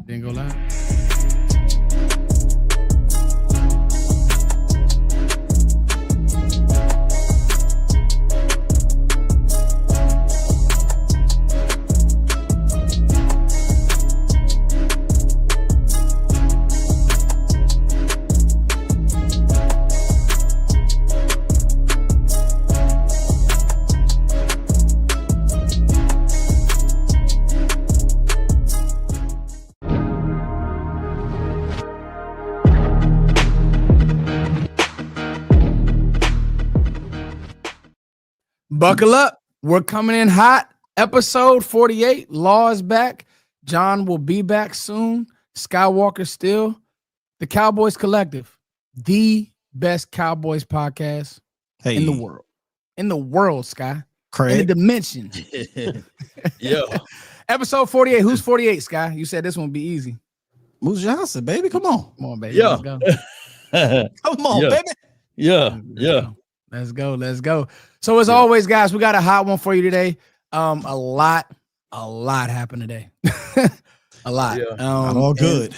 Didn't go live. Buckle up. We're coming in hot. Episode 48. Law is back. John will be back soon. Skywalker Steele. The Cowboys Collective. The best Cowboys podcast in the world. In the world, Sky. Craig. In the dimension. Yeah. Episode 48. Who's 48, Sky? You said this one would be easy. Moose Johnson, baby. Come on. Come on, baby. Yeah. Let's go. Come on, Yeah. baby. Yeah. Yeah. Let's go. Let's go. So as always, guys, we got a hot one for you today. A lot happened today. A lot. Yeah. Not all good.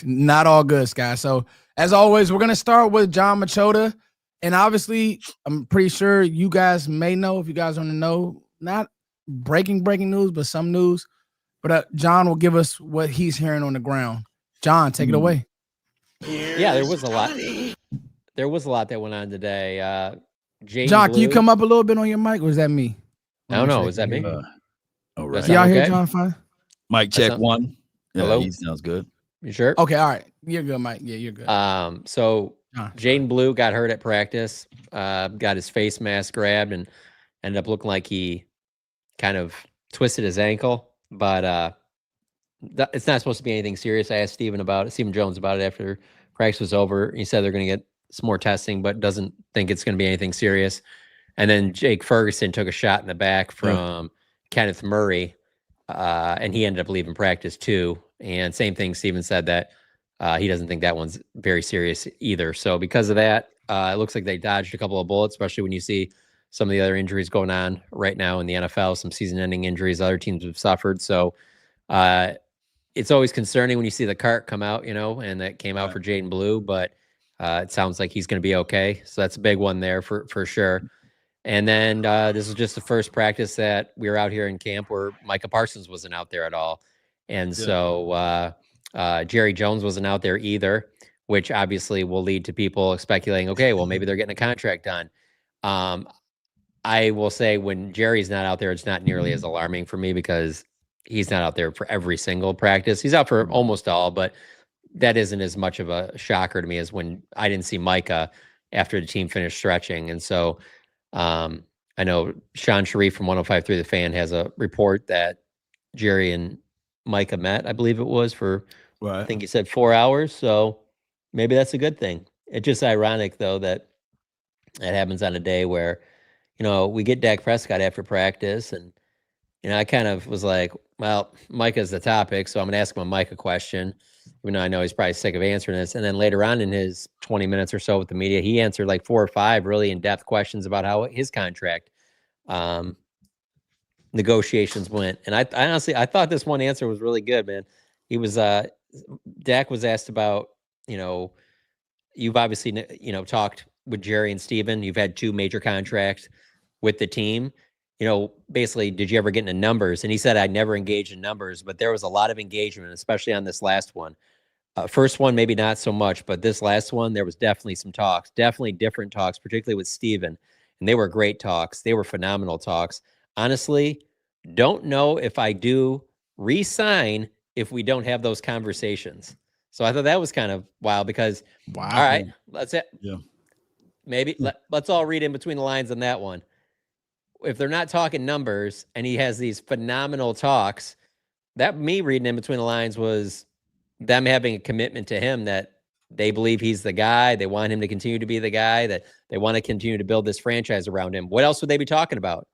Not all good, Sky. So as always, we're gonna start with John Machota. And obviously, I'm pretty sure you guys may know, if you guys want to know, not breaking news, but some news. But John will give us what he's hearing on the ground. John, take it away. Yeah, there was a lot. There was a lot that went on today. John, can you come up a little bit on your mic, or is that me? I don't know. Is that me? All That's right. Y'all okay? hear John fine? Mic check That's one. Yeah, Hello? he sounds good. You sure? Okay, all right. You're good, Mike. Yeah, you're good. So John. Jaden Blue got hurt at practice. Got his face mask grabbed and ended up looking like he kind of twisted his ankle. But it's not supposed to be anything serious. I asked Stephen Jones about it after practice was over. He said they're going to get some more testing, but doesn't think it's going to be anything serious. And then Jake Ferguson took a shot in the back from Kenneth Murray, and he ended up leaving practice too. And same thing, Stephen said that he doesn't think that one's very serious either. So because of that, it looks like they dodged a couple of bullets, especially when you see some of the other injuries going on right now in the NFL, some season-ending injuries other teams have suffered. So it's always concerning when you see the cart come out, and that came out for Jaden Blue, but it sounds like he's going to be okay. So that's a big one there for sure. And then this is just the first practice that we were out here in camp where Micah Parsons wasn't out there at all. And so Jerry Jones wasn't out there either, which obviously will lead to people speculating, okay, well, maybe they're getting a contract done. I will say when Jerry's not out there, it's not nearly as alarming for me because he's not out there for every single practice. He's out for almost all, but that isn't as much of a shocker to me as when I didn't see Micah after the team finished stretching. And so I know Sean Sharif from 105.3 The Fan has a report that Jerry and Micah met, I believe it was, for, I think he said 4 hours. So maybe that's a good thing. It's just ironic, though, that it happens on a day where, we get Dak Prescott after practice. And, I kind of was like, well, Micah's the topic, so I'm going to ask him a Micah question, even though I know he's probably sick of answering this. And then later on in his 20 minutes or so with the media, he answered like 4 or 5 really in-depth questions about how his contract negotiations went. And I honestly, I thought this one answer was really good, man. He was, Dak was asked about, you've obviously, talked with Jerry and Steven. You've had 2 major contracts with the team. Basically, did you ever get into numbers? And he said, I never engaged in numbers, but there was a lot of engagement, especially on this last one. First one, maybe not so much, but this last one, there was definitely some talks, definitely different talks, particularly with Steven. And they were great talks. They were phenomenal talks. Honestly, don't know if I do re-sign if we don't have those conversations. So I thought that was kind of wild because, all right, let's maybe let's all read in between the lines on that one. If they're not talking numbers and he has these phenomenal talks, that me reading in between the lines was them having a commitment to him that they believe he's the guy. They want him to continue to be the guy, that they want to continue to build this franchise around him. What else would they be talking about?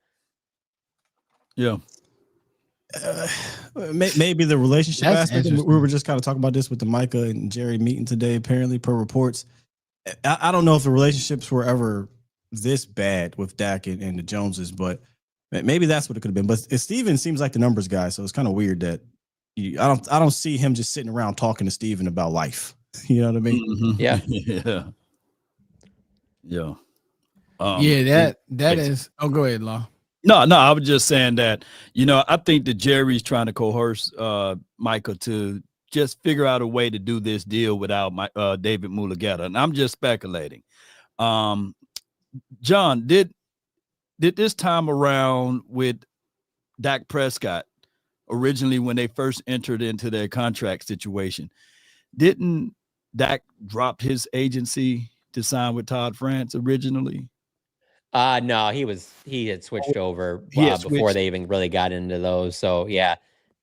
Yeah. Maybe the relationship That's aspect. We were just kind of talking about this with the Micah and Jerry meeting today, apparently, per reports. I don't know if the relationships were ever this bad with Dak and the Joneses, but maybe that's what it could have been. But Steven seems like the numbers guy, so it's kind of weird that I don't see him just sitting around talking to Steven about life. You know what I mean? Mhm. Yeah. Yeah. Yeah. That is. Oh, go ahead, Law. No, I was just saying that, I think that Jerry's trying to coerce Micah to just figure out a way to do this deal without David Mulugeta. And I'm just speculating. John, did this time around with Dak Prescott, originally when they first entered into their contract situation, didn't Dak drop his agency to sign with Todd France originally? No, he had switched over He had before switched. they even really got into those. So yeah,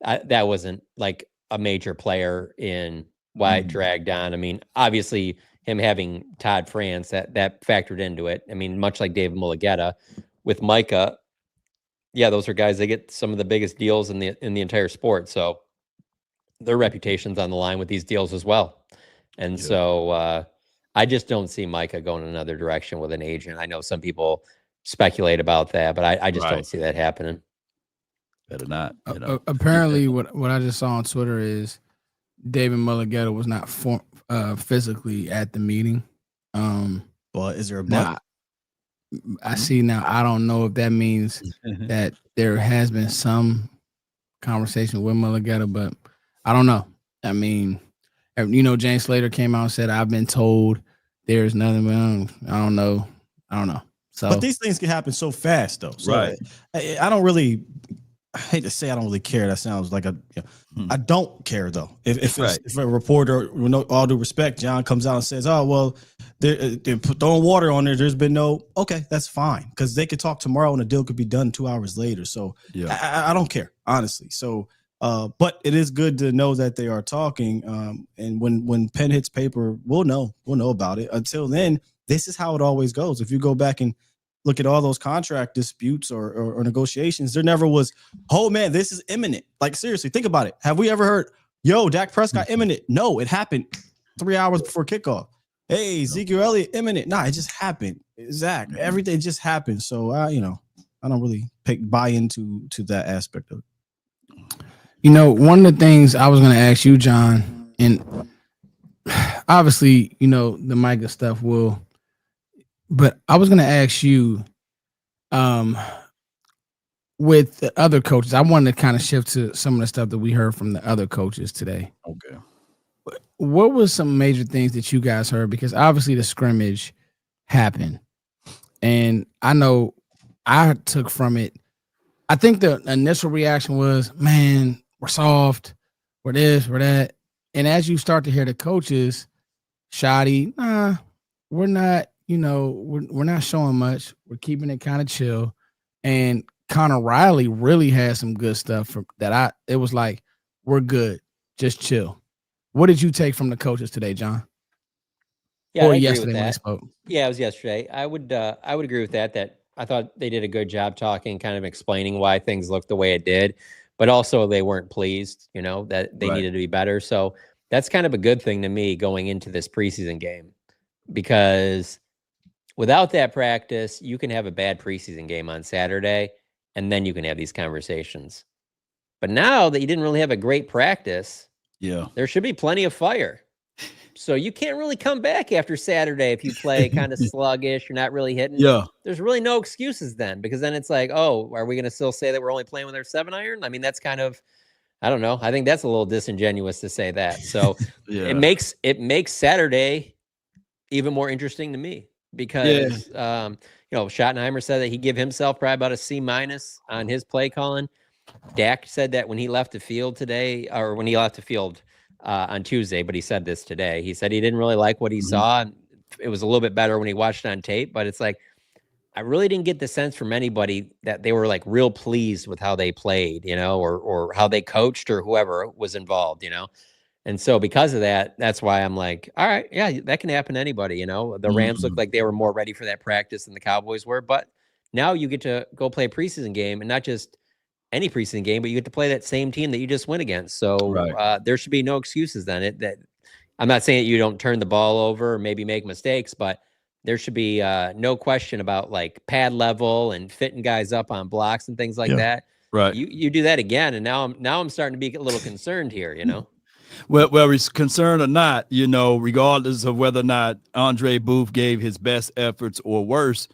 that wasn't like a major player in why it dragged on. I mean, obviously him having Todd France that factored into it. I mean, much like David Mulugeta with Micah, yeah, those are guys that get some of the biggest deals in the entire sport. So their reputation's on the line with these deals as well. And so I just don't see Micah going another direction with an agent. I know some people speculate about that, but I just don't see that happening. Better not. Apparently, what I just saw on Twitter is David Mulugeta was not physically at the meeting. But is there a but? Now, I see now. I don't know if that means that there has been some conversation with Mulugeta, but I don't know. I mean, James Slater came out and said, "I've been told there's nothing." I don't know. So, but these things can happen so fast, though. So right. I don't really. I hate to say I don't really care. That sounds like I don't care though. If a reporter, with all due respect, John comes out and says, "Oh well, they're throwing water on there. There's been no." Okay, that's fine because they could talk tomorrow and the deal could be done 2 hours later. So I don't care honestly. So, but it is good to know that they are talking. And when pen hits paper, we'll know about it. Until then, this is how it always goes. If you go back and look at all those contract disputes or negotiations, there never was, oh man, this is imminent. Like seriously, think about it. Have we ever heard, yo, Dak Prescott imminent? No, it happened 3 hours before kickoff. Hey, Ezekiel Elliott imminent. Nah, it just happened. Zach, everything just happened. So I don't really buy into that aspect of it. One of the things I was going to ask you, John, and obviously, the Micah stuff will. But I was going to ask you, with the other coaches, I wanted to kind of shift to some of the stuff that we heard from the other coaches today. Okay. What was some major things that you guys heard? Because obviously the scrimmage happened. And I know I took from it, I think the initial reaction was, man, we're soft, we're this, we're that. And as you start to hear the coaches, shoddy, we're not. We're not showing much. We're keeping it kind of chill. And Connor Riley really had some good stuff it was like, we're good. Just chill. What did you take from the coaches today, John? Yeah, or I agree yesterday with when they that. spoke? Yeah, it was yesterday. I would agree with that I thought they did a good job talking, kind of explaining why things looked the way it did, but also they weren't pleased, that they needed to be better. So that's kind of a good thing to me going into this preseason game, because without that practice, you can have a bad preseason game on Saturday, and then you can have these conversations. But now that you didn't really have a great practice, there should be plenty of fire. So you can't really come back after Saturday if you play kind of sluggish, you're not really hitting. Yeah. There's really no excuses then, because then it's like, oh, are we going to still say that we're only playing with our 7-iron? I mean, that's kind of, I don't know. I think that's a little disingenuous to say that. So it makes Saturday even more interesting to me. Because Schottenheimer said that he give himself probably about a C- on his play calling. Dak said that when he left the field today, or when he left the field on Tuesday, but he said this today. He said he didn't really like what he saw. And it was a little bit better when he watched it on tape, but it's like, I really didn't get the sense from anybody that they were like real pleased with how they played, or how they coached or whoever was involved, And so because of that, that's why I'm like, all right, yeah, that can happen to anybody. The Rams looked like they were more ready for that practice than the Cowboys were. But now you get to go play a preseason game, and not just any preseason game, but you get to play that same team that you just went against. So there should be no excuses then. I'm not saying that you don't turn the ball over or maybe make mistakes, but there should be no question about like pad level and fitting guys up on blocks and things like that. Right. You do that again, and now I'm starting to be a little concerned here. You know. Well, it's concerned or not, regardless of whether or not Andre Booth gave his best efforts or worse,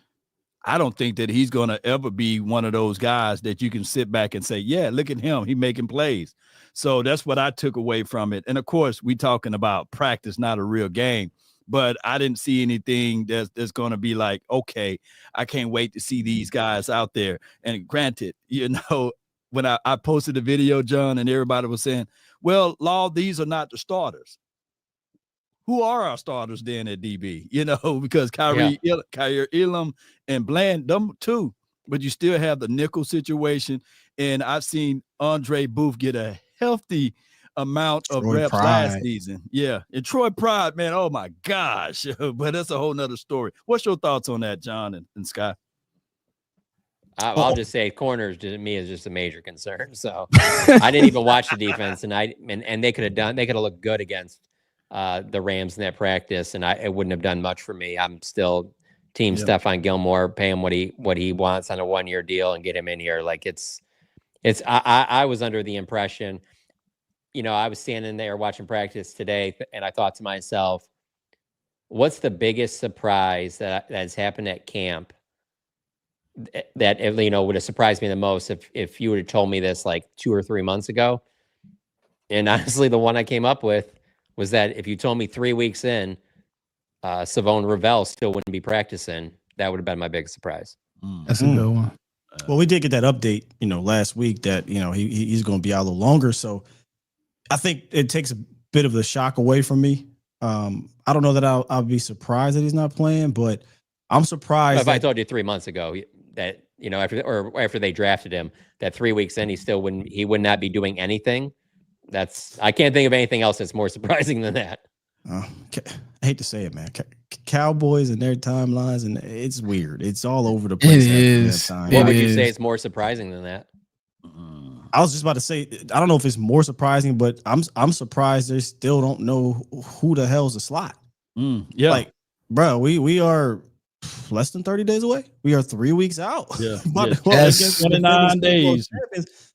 I don't think that he's going to ever be one of those guys that you can sit back and say, yeah, look at him. He's making plays. So that's what I took away from it. And of course, we talking about practice, not a real game. But I didn't see anything that's going to be like, okay, I can't wait to see these guys out there. And granted, when I posted the video, John, and everybody was saying, well, Law, these are not the starters. Who are our starters then at DB? Because Kyrie Elam and Bland, them too. But you still have the nickel situation. And I've seen Andre Booth get a healthy amount of reps last season. Yeah. And Troy Pride, man, oh my gosh. But that's a whole nother story. What's your thoughts on that, John and Sky? I'll just say corners to me is just a major concern. So I didn't even watch the defense, and they could have looked good against the Rams in that practice, and it wouldn't have done much for me. I'm still team Stephon Gilmore, pay him what he wants on a 1-year deal and get him in here. Like I was under the impression, I was standing there watching practice today, and I thought to myself, what's the biggest surprise that has happened at camp that would have surprised me the most if you would have told me this like 2 or 3 months ago? And honestly, the one I came up with was that if you told me 3 weeks in, Savone Ravel still wouldn't be practicing, that would have been my biggest surprise. That's a good one. Well, we did get that update, last week that, he's going to be out a little longer. So I think it takes a bit of the shock away from me. I don't know that I'll be surprised that he's not playing, but I'm surprised. If I told you 3 months ago that, after they drafted him, that 3 weeks in, he would not be doing anything. I can't think of anything else that's more surprising than that. I hate to say it, man. Cowboys and their timelines, and it's weird. It's all over the place. It is. What would you say is more surprising than that? I was just about to say, I don't know if it's more surprising, but I'm surprised they still don't know who the hell's the slot. Yeah. Like, bro, we are less than 30 days away. We are 3 weeks out. Yeah. That's 29 days.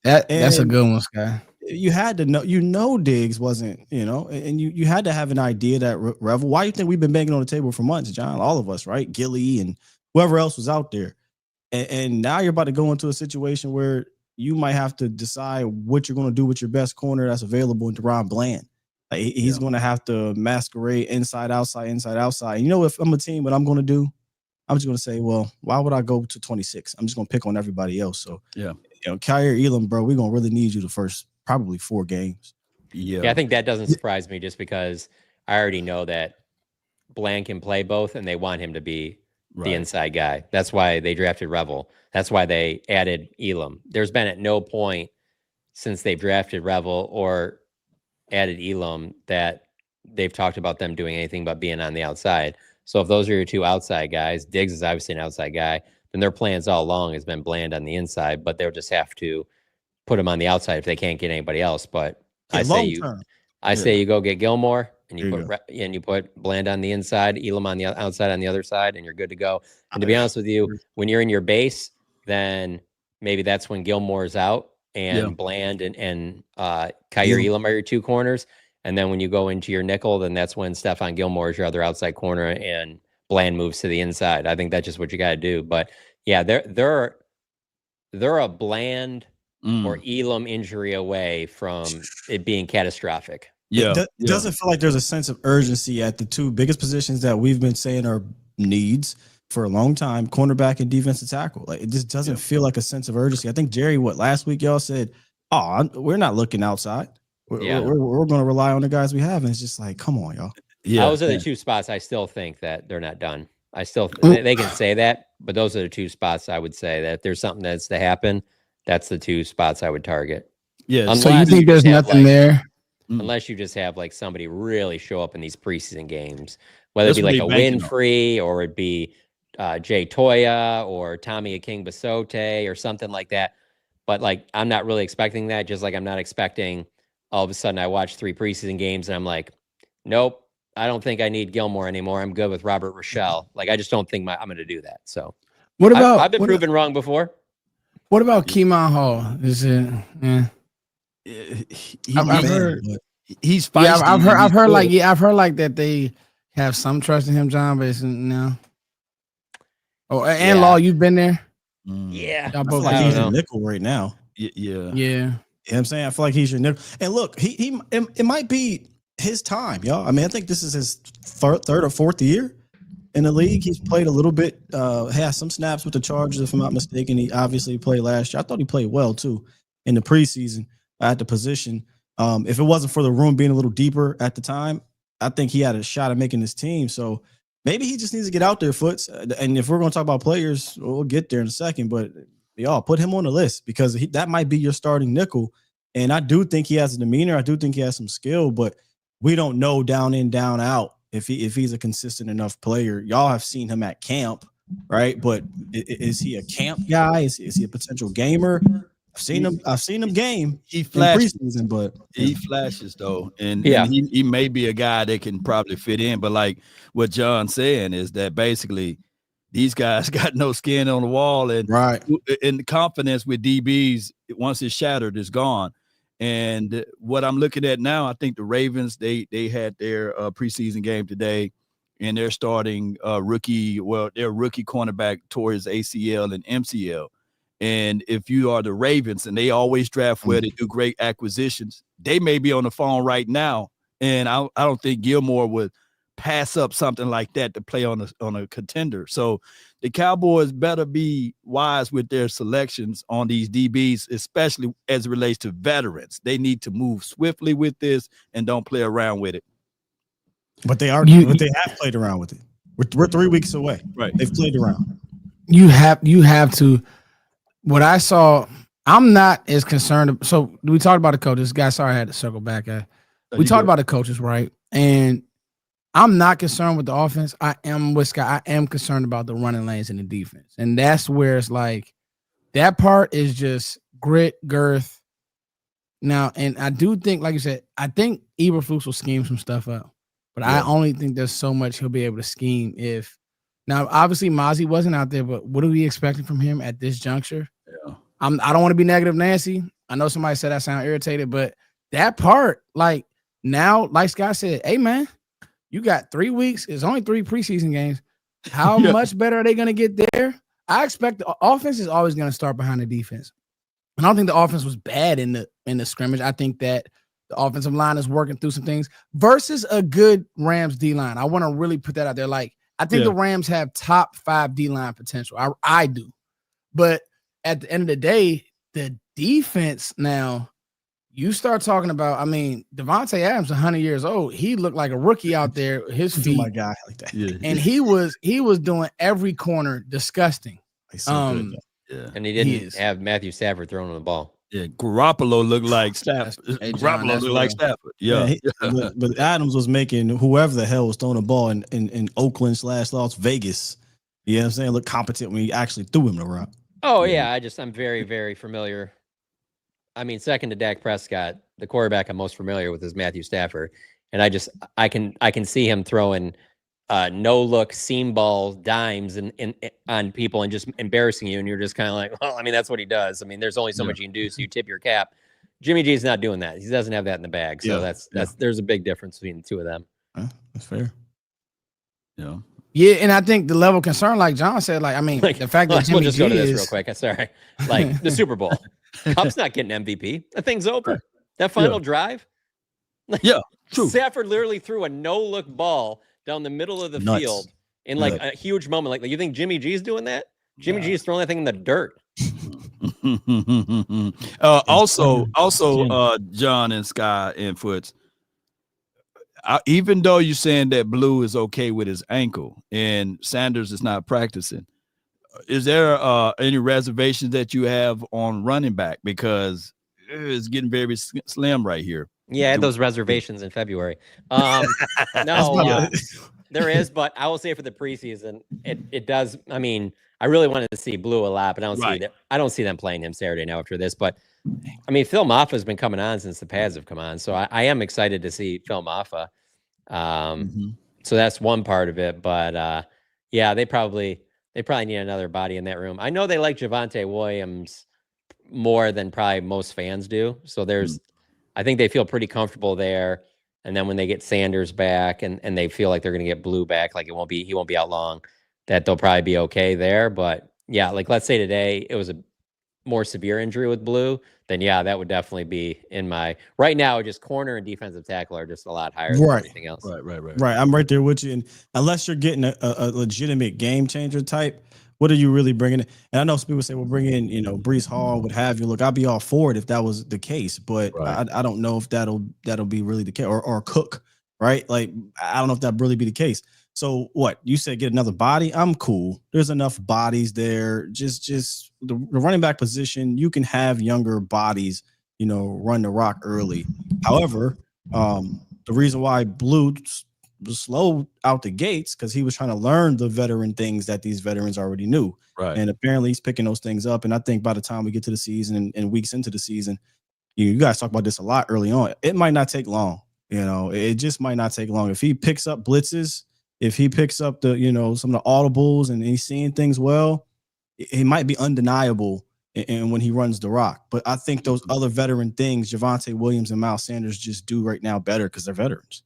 That's a good one, Sky. You had to know, Diggs wasn't, and you had to have an idea that Revel. Why do you think we've been banging on the table for months, John? All of us, right? Gilly and whoever else was out there. And now you're about to go into a situation where you might have to decide what you're going to do with your best corner that's available in Deron Bland. Like, he's going to have to masquerade inside, outside. And if I'm a team, what I'm going to do, I'm just going to say, well, why would I go to 26? I'm just going to pick on everybody else. So, Kyrie Elam, bro, we're going to really need you the first probably 4 games. Yeah, I think that doesn't surprise me just because I already know that Bland can play both and they want him to be the inside guy. That's why they drafted Revel. That's why they added Elam. There's been at no point since they've drafted Revel or added Elam that they've talked about them doing anything but being on the outside. So if those are your 2 outside guys, Diggs is obviously an outside guy, then their plans all along has been Bland on the inside, but they'll just have to put him on the outside if they can't get anybody else. But I say you go get Gilmore and you put Bland on the inside, Elam on the outside on the other side, and you're good to go. And to be honest with you, when you're in your base, then maybe that's when Gilmore's out and Bland and Kyrie Elam are your 2 corners. And then when you go into your nickel, then that's when Stephon Gilmore is your other outside corner and Bland moves to the inside. I think that's just what you got to do. But yeah, they're a Bland or Elam injury away from it being catastrophic. Yeah. It doesn't feel like there's a sense of urgency at the 2 biggest positions that we've been saying are needs for a long time, cornerback and defensive tackle. Like, it just doesn't feel like a sense of urgency. I think Jerry, last week y'all said, we're not looking outside. We're going to rely on the guys we have. And it's just like, come on, y'all. Yeah, those are the 2 spots I still think that they're not done. I still they can say that, but those are the 2 spots I would say that if there's something that's to happen, that's the 2 spots I would target. Yeah. So you think there's nothing there? Unless you just have like somebody really show up in these preseason games, whether it be like a Winfrey or it'd be Jay Toya or Tommy Aking-Basote or something like that. But like, I'm not really expecting that. Just like I'm not expecting all of a sudden I watch 3 preseason games and I'm like, nope, I don't think I need Gilmore anymore. I'm good with Robert Rochelle. Like, I just don't think I'm going to do that. So what about? I've been proven wrong before. What about Keemon Hall? Is it? Yeah. I've heard. He's feisty. Yeah, I've heard like I've heard like that they have some trust in him, John, but it's no. Oh, and Law, you've been there. Yeah, I feel like he's a nickel right now. Yeah. Yeah. You know what I'm saying? I feel like he's your nickel. And look, it might be his time, y'all. I mean, I think this is his third or fourth year in the league. He's played a little bit, has some snaps with the Chargers, if I'm not mistaken. He obviously played last year. I thought he played well, too, in the preseason at the position. If it wasn't for the room being a little deeper at the time, I think he had a shot at making this team. So maybe he just needs to get out there, Foots. And if we're going to talk about players, we'll get there in a second. But y'all put him on the list because that might be your starting nickel. And I do think he has a demeanor. I do think he has some skill, but we don't know down in, down out if he's a consistent enough player. Y'all have seen him at camp, right? But is he a camp guy? Is he a potential gamer? I've seen him game. He flashes preseason, but he flashes though, and he may be a guy that can probably fit in. But like what John's saying is that basically these guys got no skin on the wall, and the confidence with DBs once it's shattered is gone. And what I'm looking at now, I think the Ravens they had their preseason game today, and they're starting their rookie cornerback tore his ACL and MCL. And if you are the Ravens and they always draft well, they do great acquisitions, they may be on the phone right now. And I don't think Gilmore would pass up something like that to play on a contender. So the Cowboys better be wise with their selections on these DBs, especially as it relates to veterans. They need to move swiftly with this and don't play around with it. But they have played around with it. We're 3 weeks away. Right. They've played around. You have to. What I saw, I'm not as concerned. So we talked about the coaches. Guys, sorry I had to circle back. We talked about the coaches, right? And I'm not concerned with the offense. I am with Scott. I am concerned about the running lanes and the defense. And that's where it's like that part is just grit, girth. Now, and I do think, like you said, I think Eberflus will scheme some stuff up. But I only think there's so much he'll be able to scheme if. Now, obviously, Mozzie wasn't out there, but what are we expecting from him at this juncture? Yeah. I don't want to be negative, Nancy. I know somebody said I sound irritated, but that part, like now, like Scott said, hey, man, you got 3 weeks. It's only 3 preseason games. How much better are they going to get there? I expect the offense is always going to start behind the defense. And I don't think the offense was bad in the scrimmage. I think that the offensive line is working through some things versus a good Rams D-line. I want to really put that out there. Like, I think the Rams have top 5 D-line potential. I do. But at the end of the day, the defense now, you start talking about, I mean, Devontae Adams, 100 years old. He looked like a rookie out there, his feet. My guy like that. Yeah. And he was doing every corner disgusting. So and he didn't have Matthew Stafford throwing the ball. Yeah, Garoppolo looked like Stafford. Garoppolo looked like Stafford. Yeah. But Adams was making whoever the hell was throwing the ball in Oakland / Las Vegas. You know what I'm saying? Look competent when he actually threw him around. Oh, yeah. I'm very, very familiar. I mean, second to Dak Prescott, the quarterback I'm most familiar with is Matthew Stafford. And I can see him throwing no look seam balls, dimes on people and just embarrassing you. And you're just kind of like, well, I mean, that's what he does. I mean, there's only so much you can do. So you tip your cap. Jimmy G's not doing that. He doesn't have that in the bag. So there's a big difference between the two of them. That's fair. Yeah. Yeah, and I think the level of concern, like John said, like, I mean, the fact that Jimmy we'll just G go to this is, real quick. Sorry. Like the Super Bowl. Cup's not getting MVP. That thing's over. That final drive. True. Stafford literally threw a no-look ball down the middle of the field in like a huge moment. Like you think Jimmy G's doing that? Jimmy G's throwing that thing in the dirt. Also, John and Sky and Foots. Even though you're saying that Blue is okay with his ankle and Sanders is not practicing, is there any reservations that you have on running back? Because it's getting very slim right here. Yeah, I had those reservations in February. No, there is, but I will say for the preseason, it does. I mean, I really wanted to see Blue a lot, but I don't see them playing him Saturday now after this. But I mean, Phil Maffa has been coming on since the pads have come on, so I am excited to see Phil Maffa. So that's one part of it, but yeah, they probably need another body in that room. I know they like Javonte Williams more than probably most fans do. So I think they feel pretty comfortable there. And then when they get Sanders back and they feel like they're going to get Blue back, like he won't be out long, that they'll probably be okay there. But yeah, like let's say today it was a more severe injury with Blue, then yeah, that would definitely be in my right now. Just corner and defensive tackle are just a lot higher than anything else. Right. I'm right there with you. And unless you're getting a legitimate game changer type, what are you really bringing in? And I know some people say, well, bring in, Breece Hall, what have you. Look, I'd be all for it if that was the case, but I don't know if that'll be really the case or Cook, right? Like, I don't know if that really be the case. So what you said, get another body. I'm cool. There's enough bodies there. Just the running back position. You can have younger bodies, run the rock early. However, the reason why Blue was slow out the gates because he was trying to learn the veteran things that these veterans already knew. Right. And apparently he's picking those things up. And I think by the time we get to the season and weeks into the season, you guys talk about this a lot early on. It might not take long. It just might not take long. If he picks up blitzes, if he picks up the, some of the audibles and he's seeing things well, it might be undeniable and when he runs the rock. But I think those other veteran things, Javonte Williams and Miles Sanders just do right now better because they're veterans.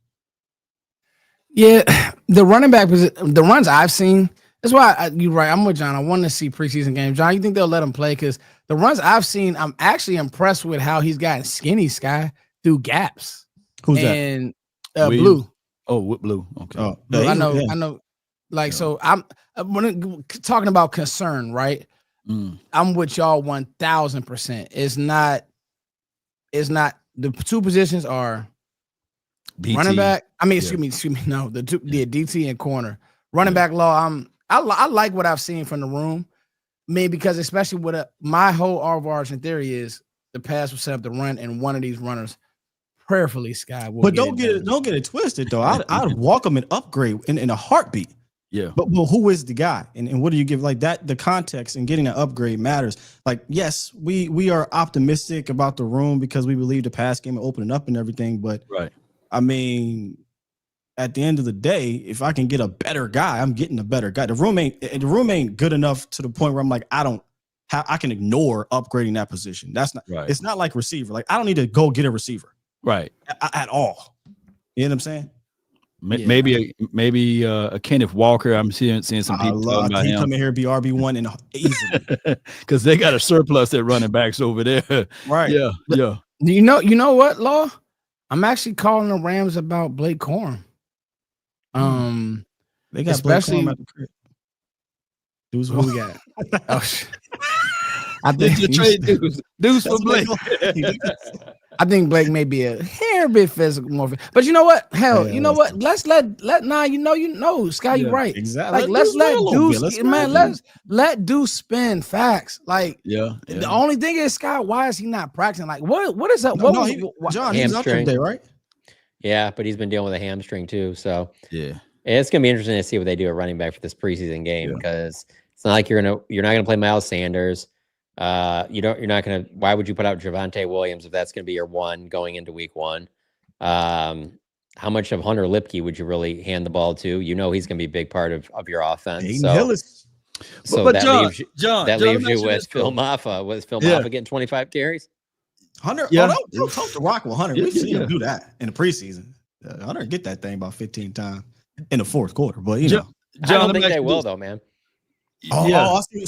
Yeah, the running back, the runs I've seen, that's why you're right. I'm with John. I want to see preseason games. John, you think they'll let him play? Because the runs I've seen, I'm actually impressed with how he's gotten skinny, Sky, through gaps. Who's that? Blue. Oh, with Blue. Okay. Oh, I know. Like, so I'm when talking about concern, right? I'm with y'all 1000%. It's not the two positions are BT. Running back. I mean, excuse me. No, the DT and corner. Running back law. I like what I've seen from the room. I mean, because especially with my whole overarching theory is the pass was set up to run, and one of these runners prayerfully, Sky. But don't get it twisted though. I'd walk them and upgrade in a heartbeat. Yeah. But who is the guy? And what do you give like that? The context and getting an upgrade matters. Like, yes, we are optimistic about the room because we believe the pass game will open up and everything. But I mean, at the end of the day, if I can get a better guy, I'm getting a better guy. The room ain't good enough to the point where I'm like, I can ignore upgrading that position. That's not. Right. It's not like receiver. Like, I don't need to go get a receiver. Right. At all. You know what I'm saying? Maybe a Kenneth Walker. I'm seeing some people talking about him. Come in here and be RB1 and easily because they got a surplus at running backs over there. Right. Yeah. You know what, Law? I'm actually calling the Rams about Blake Corum. They got especially Blake Corum at the crib. Who's who we got? Oh shit. I think you trade Deuce for Blake. I think Blake may be a hair bit physical more, but you know what? Hell, you know what? Let's let Sky, you're right. Exactly. Like let's let Deuce, man. Let Deuce spin facts. Like the only thing is, Sky, why is he not practicing? Like what is up? John, he's out there today, right? Yeah, but he's been dealing with a hamstring too. So yeah, it's gonna be interesting to see what they do at running back for this preseason game because it's not like you're not gonna play Miles Sanders. Why would you put out Javonte Williams if that's going to be your one going into week one? How much of Hunter Lipke would you really hand the ball to? He's going to be a big part of your offense. That leaves you with Phil Maffa. Was Phil Maffa getting 25 carries? Hunter, don't talk to Rock with Hunter. We've seen him do that in the preseason. Hunter get that thing about 15 times in the fourth quarter, but I don't think they will though, man. So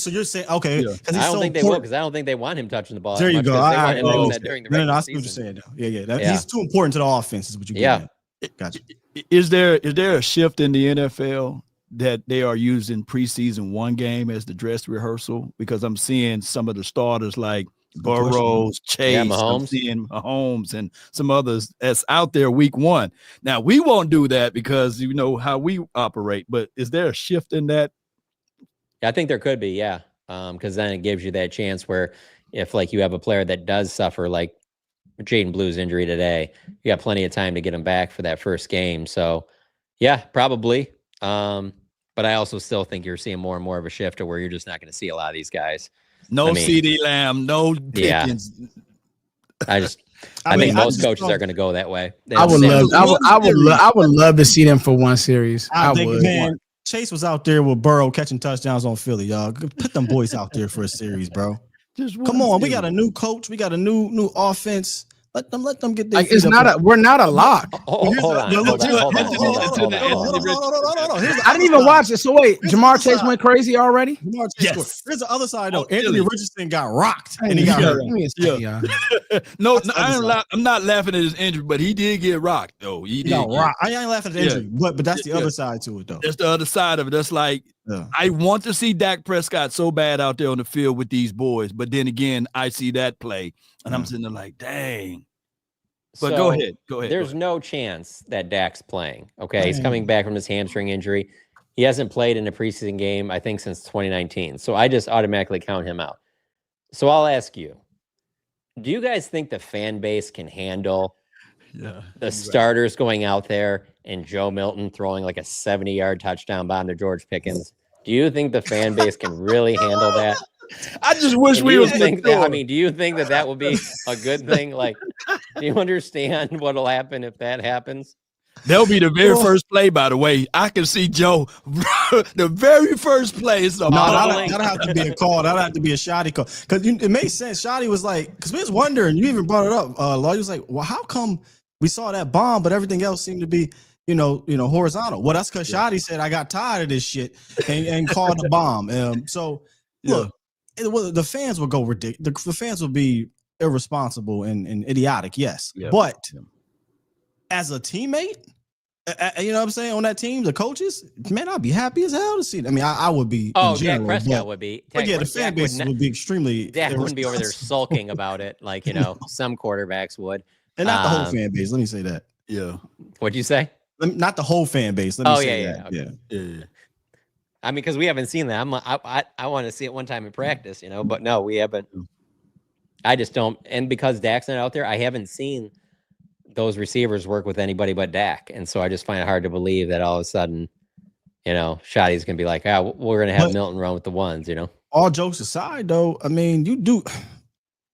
you're saying okay? I don't think they will because I don't think they want him touching the ball. There you go. They want him doing that during the regular I see what you're saying. Yeah. He's too important to the offense. Is what you get. Gotcha. Is there a shift in the NFL that they are using preseason one game as the dress rehearsal? Because I'm seeing some of the starters like Burrows, Chase, I'm seeing Mahomes and some others that's out there week one. Now we won't do that because you know how we operate. But is there a shift in that? I think there could be, because then it gives you that chance where if like you have a player that does suffer like Jaden Blue's injury today, you got plenty of time to get him back for that first game. So, yeah, probably. But I also still think you're seeing more and more of a shift to where you're just not going to see a lot of these guys. No CeeDee Lamb, no Pickens. Yeah. I think most coaches are going to go that way. I would love to see them for one series. I would. Man, Chase was out there with Burrow catching touchdowns on Philly, y'all. Put them boys out there for a series, bro. Come on, we got a new coach. We got a new offense. Let them get their like it's not we're not a lock. Hold on. I didn't even watch it. So wait, Jamar Chase went crazy already? Yes. Here's the other side though. Anthony Richardson got rocked and he got hurt. No, I'm not laughing at his injury, but he did get rocked though. He did. I ain't laughing at the injury, but that's the other side to it though. That's the other side of it. That's like I want to see Dak Prescott so bad out there on the field with these boys, but then again, I see that play and I'm sitting there like, dang. But go ahead. There's no chance that Dak's playing. Okay, he's coming back from his hamstring injury. He hasn't played in a preseason game, I think, since 2019. So I just automatically count him out. So I'll ask you, do you guys think the fan base can handle the starters going out there and Joe Milton throwing like a 70-yard touchdown bomb to George Pickens? Do you think the fan base can really handle that? I just wish we would think that. I mean, do you think that would be a good thing? Like, do you understand what'll happen if that happens? That'll be the very first play, by the way. I can see Joe, the very first play. Is that'll have to be a call. That'll have to be a Shoddy call. Because it makes sense. Shoddy was like, because we was wondering, you even brought it up. Law, was like, well, how come we saw that bomb, but everything else seemed to be, horizontal? Well, that's because Shoddy said, I got tired of this shit and called the bomb. Look. The fans will go ridiculous. The fans will be irresponsible and idiotic, yes. Yeah. But as a teammate, you know what I'm saying, on that team, the coaches, man, I'd be happy as hell to see it. I mean, I would be. Oh, Dak Prescott would be. But yeah, the fan base would be extremely. Dak wouldn't be over there sulking about it like, some quarterbacks would. And not the whole fan base. Let me say that. Yeah. What'd you say? Not the whole fan base. Let me say that. Okay. Yeah. I mean, because we haven't seen that. I want to see it one time in practice, but no, we haven't. I just don't. And because Dak's not out there, I haven't seen those receivers work with anybody but Dak. And so I just find it hard to believe that all of a sudden, Shoddy's going to be like, we're going to have Milton run with the ones, All jokes aside, though, I mean, you do.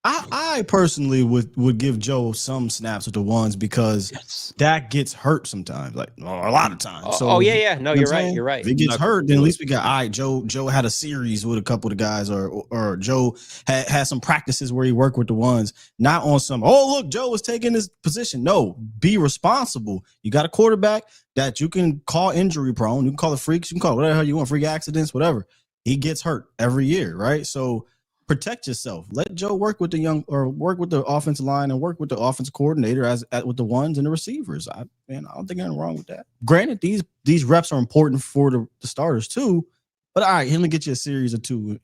I personally would give Joe some snaps with the ones because Dak gets hurt sometimes, like a lot of times. So, No, you're right. You're right. If he gets hurt, then at least we got Joe had a series with a couple of the guys, or Joe had some practices where he worked with the ones, not on some. Oh, look, Joe was taking his position. No, be responsible. You got a quarterback that you can call injury prone. You can call it freaks. You can call it whatever you want, freak accidents, whatever. He gets hurt every year, right? So. Protect yourself. Let Joe work with work with the offensive line and work with the offensive coordinator with the ones and the receivers. I don't think anything wrong with that. Granted, these reps are important for the starters too. But all right, let me get you a series or two,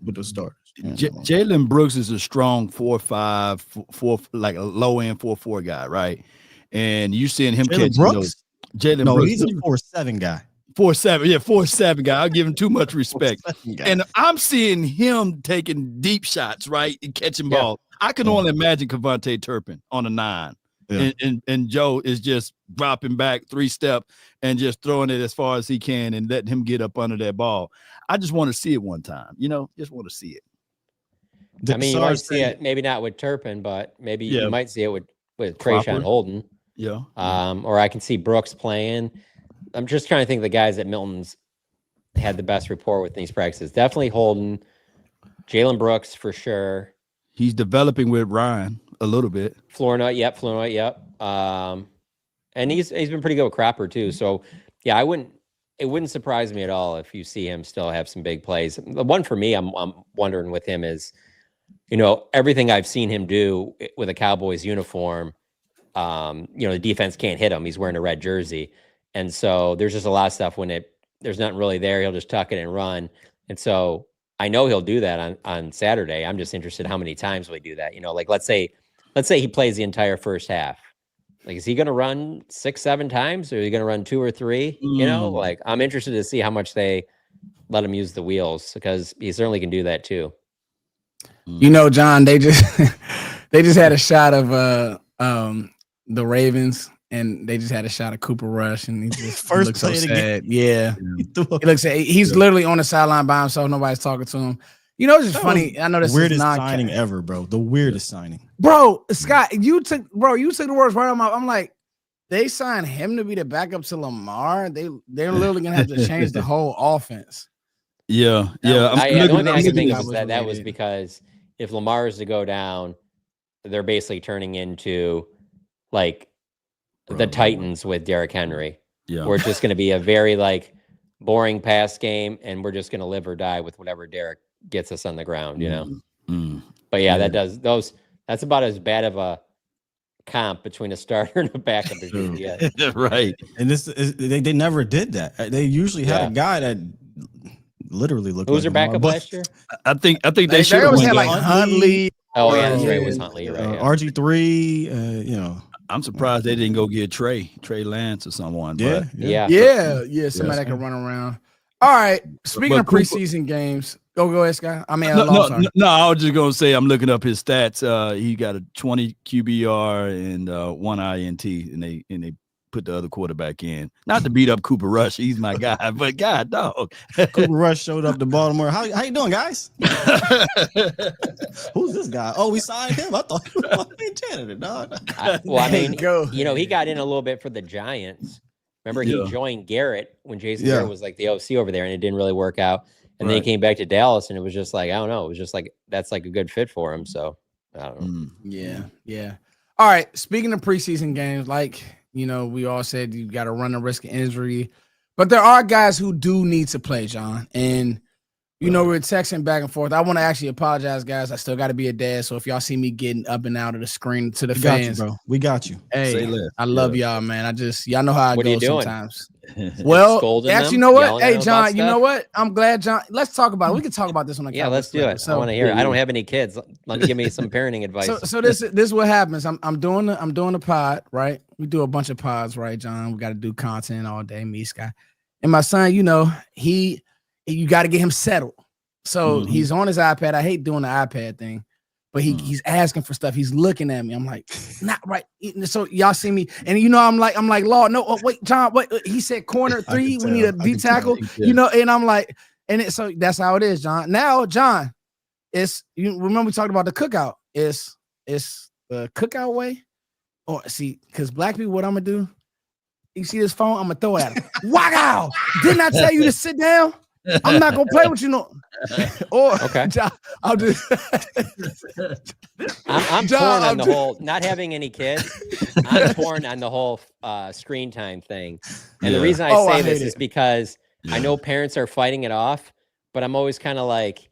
with the starters. Jalen Brooks is a strong 4.5, like a low end 4.4 guy, right? And you seeing him catch those. Jalen Brooks. He's a 4.7 guy. 4.7, 4.7 guy. I'll give him too much respect. And I'm seeing him taking deep shots, right, and catching balls. I can only imagine Kevontae Turpin on a 9, and Joe is just dropping back 3-step and just throwing it as far as he can and letting him get up under that ball. I just want to see it one time, just want to see it. I mean, you might see it, maybe not with Turpin, but maybe you might see it with Trayshawn Holden. Yeah. Or I can see Brooks playing. I'm just trying to think of the guys that Milton's had the best rapport with in these practices. Definitely Holden, Jalen Brooks for sure. He's developing with Ryan a little bit. Flournoy, yep. And he's been pretty good with Cropper too. So yeah, it wouldn't surprise me at all if you see him still have some big plays. The one for me, I'm wondering with him is, everything I've seen him do with a Cowboys uniform, the defense can't hit him. He's wearing a red jersey. And so there's just a lot of stuff when there's nothing really there. He'll just tuck it and run. And so I know he'll do that on Saturday. I'm just interested how many times will he do that? Like let's say he plays the entire first half. Like, is he going to run 6-7 times, or is he going to run 2 or 3? Like I'm interested to see how much they let him use the wheels, because he certainly can do that too. John, they just had a shot of the Ravens. And they just had a shot of Cooper Rush, and he just looks so sad. Yeah, he looks sad. He's literally on the sideline by himself. Nobody's talking to him. It's just funny. I know this weirdest is not signing ever, bro. The weirdest signing, bro. Scott, you took the words right on my. I'm like, they signed him to be the backup to Lamar. They're literally gonna have to change the whole offense. Yeah. The only thing I can think of is that was because if Lamar is to go down, they're basically turning into like the Titans with Derrick Henry. Yeah. Where it's just going to be a very like boring pass game, and we're just going to live or die with whatever Derrick gets us on the ground, you know? But yeah, that's about as bad of a comp between a starter and a backup as you can get. Right. And they never did that. They usually had a guy that literally looked. Who was like their backup last year? I think they They always had like Huntley. Huntley. Oh yeah, that's right. It was Huntley. You're right. Yeah. RG3. You know. I'm surprised they didn't go get Trey Lance or someone. Yeah. Somebody that can run around. All right. Speaking of preseason games, go ahead, Scott. I mean, no, I was just gonna say I'm looking up his stats. He got a 20 QBR and 1 INT, and they put the other quarterback in. Not to beat up Cooper Rush, he's my guy, but God, dog. Cooper Rush showed up to Baltimore. How you doing, guys? Who's this guy? Oh, we signed him. I thought he was a janitor, dog. You know, he got in a little bit for the Giants. Remember, he joined Garrett when Jason Garrett was like the OC over there, and it didn't really work out. And then he came back to Dallas, and it was just like, I don't know. It was just like, that's like a good fit for him. So, I don't know. Yeah. All right. Speaking of preseason games, like, you know, we all said you got to run the risk of injury. But there are guys who do need to play, John. And, you know, we're texting back and forth. I want to actually apologize, guys. I still got to be a dad. So if y'all see me getting up and out of the screen to the fans, bro. We got you. Hey, I love y'all, man. Y'all know how I go sometimes. Well, actually, you know what? Hey, John, you know what? I'm glad, John. Let's talk about it. We can talk about this on the Cowboys. Let's do it. So, I want to hear it. I don't have any kids. Give me some parenting advice. So this is what happens. I'm doing the pod, right? We do a bunch of pods, right, John? We got to do content all day, me, Sky. And my son, you know, you got to get him settled. So he's on his iPad. I hate doing the iPad thing, but he's asking for stuff. He's looking at me. I'm like, not right. So y'all see me, and you know, I'm like, Law. No, wait, John. Wait. He said corner 3. We need a D tackle. You know, and I'm like, so that's how it is, John. Now, John, you remember we talked about the cookout. It's the cookout way. Or see, because black people, what I'm gonna do? You see this phone? I'm gonna throw it at him. Wow! Didn't I tell you to sit down? I'm not gonna play with you no. Or okay, John, I'll do. I'm torn on the whole not having any kids. I'm torn on the whole screen time thing, and the reason I say this is because I know parents are fighting it off, but I'm always kind of like,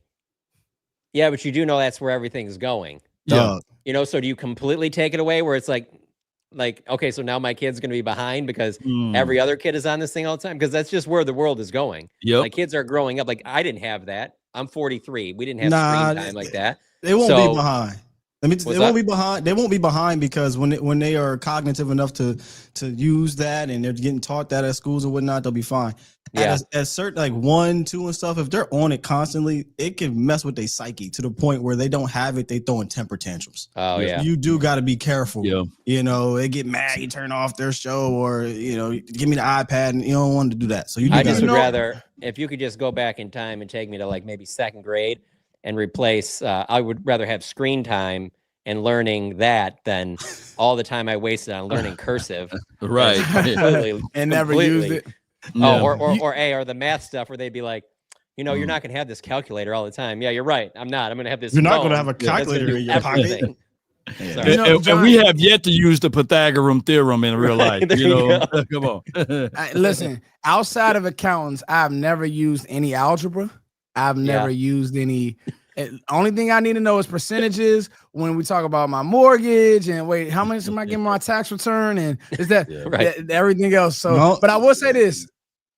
yeah, but you do know that's where everything's going. Yeah, you know. So do you completely take it away, where it's like, okay, so now my kid's going to be behind because every other kid is on this thing all the time? Because that's just where the world is going. Yep. My kids are growing up. Like, I didn't have that. I'm 43. We didn't have screen time like that. They won't be behind. They won't be behind. They won't be behind because when they are cognitive enough to use that and they're getting taught that at schools and whatnot, they'll be fine. Yeah. At certain like 1, 2 and stuff, if they're on it constantly, it can mess with their psyche to the point where they don't have it. They throwing temper tantrums. Oh yeah. You do got to be careful. Yeah. You know, they get mad, you turn off their show, or you know, give me the iPad, and you don't want to do that. So I just would rather if you could just go back in time and take me to like maybe 2nd grade and replace. I would rather have screen time and learning that than all the time I wasted on learning cursive. Right. And never used it. Oh, or the math stuff where they'd be like, you know, you're not going to have this calculator all the time. Yeah, you're right. I'm not. I'm going to have this. You're not going to have a calculator in your pocket. And we have yet to use the Pythagorean theorem in real life. You know, come on. Listen, outside of accountants, I've never used any algebra. I've never used any. Only thing I need to know is percentages when we talk about my mortgage and wait, how much am I getting my tax return? And is that everything else? So, but I will say this.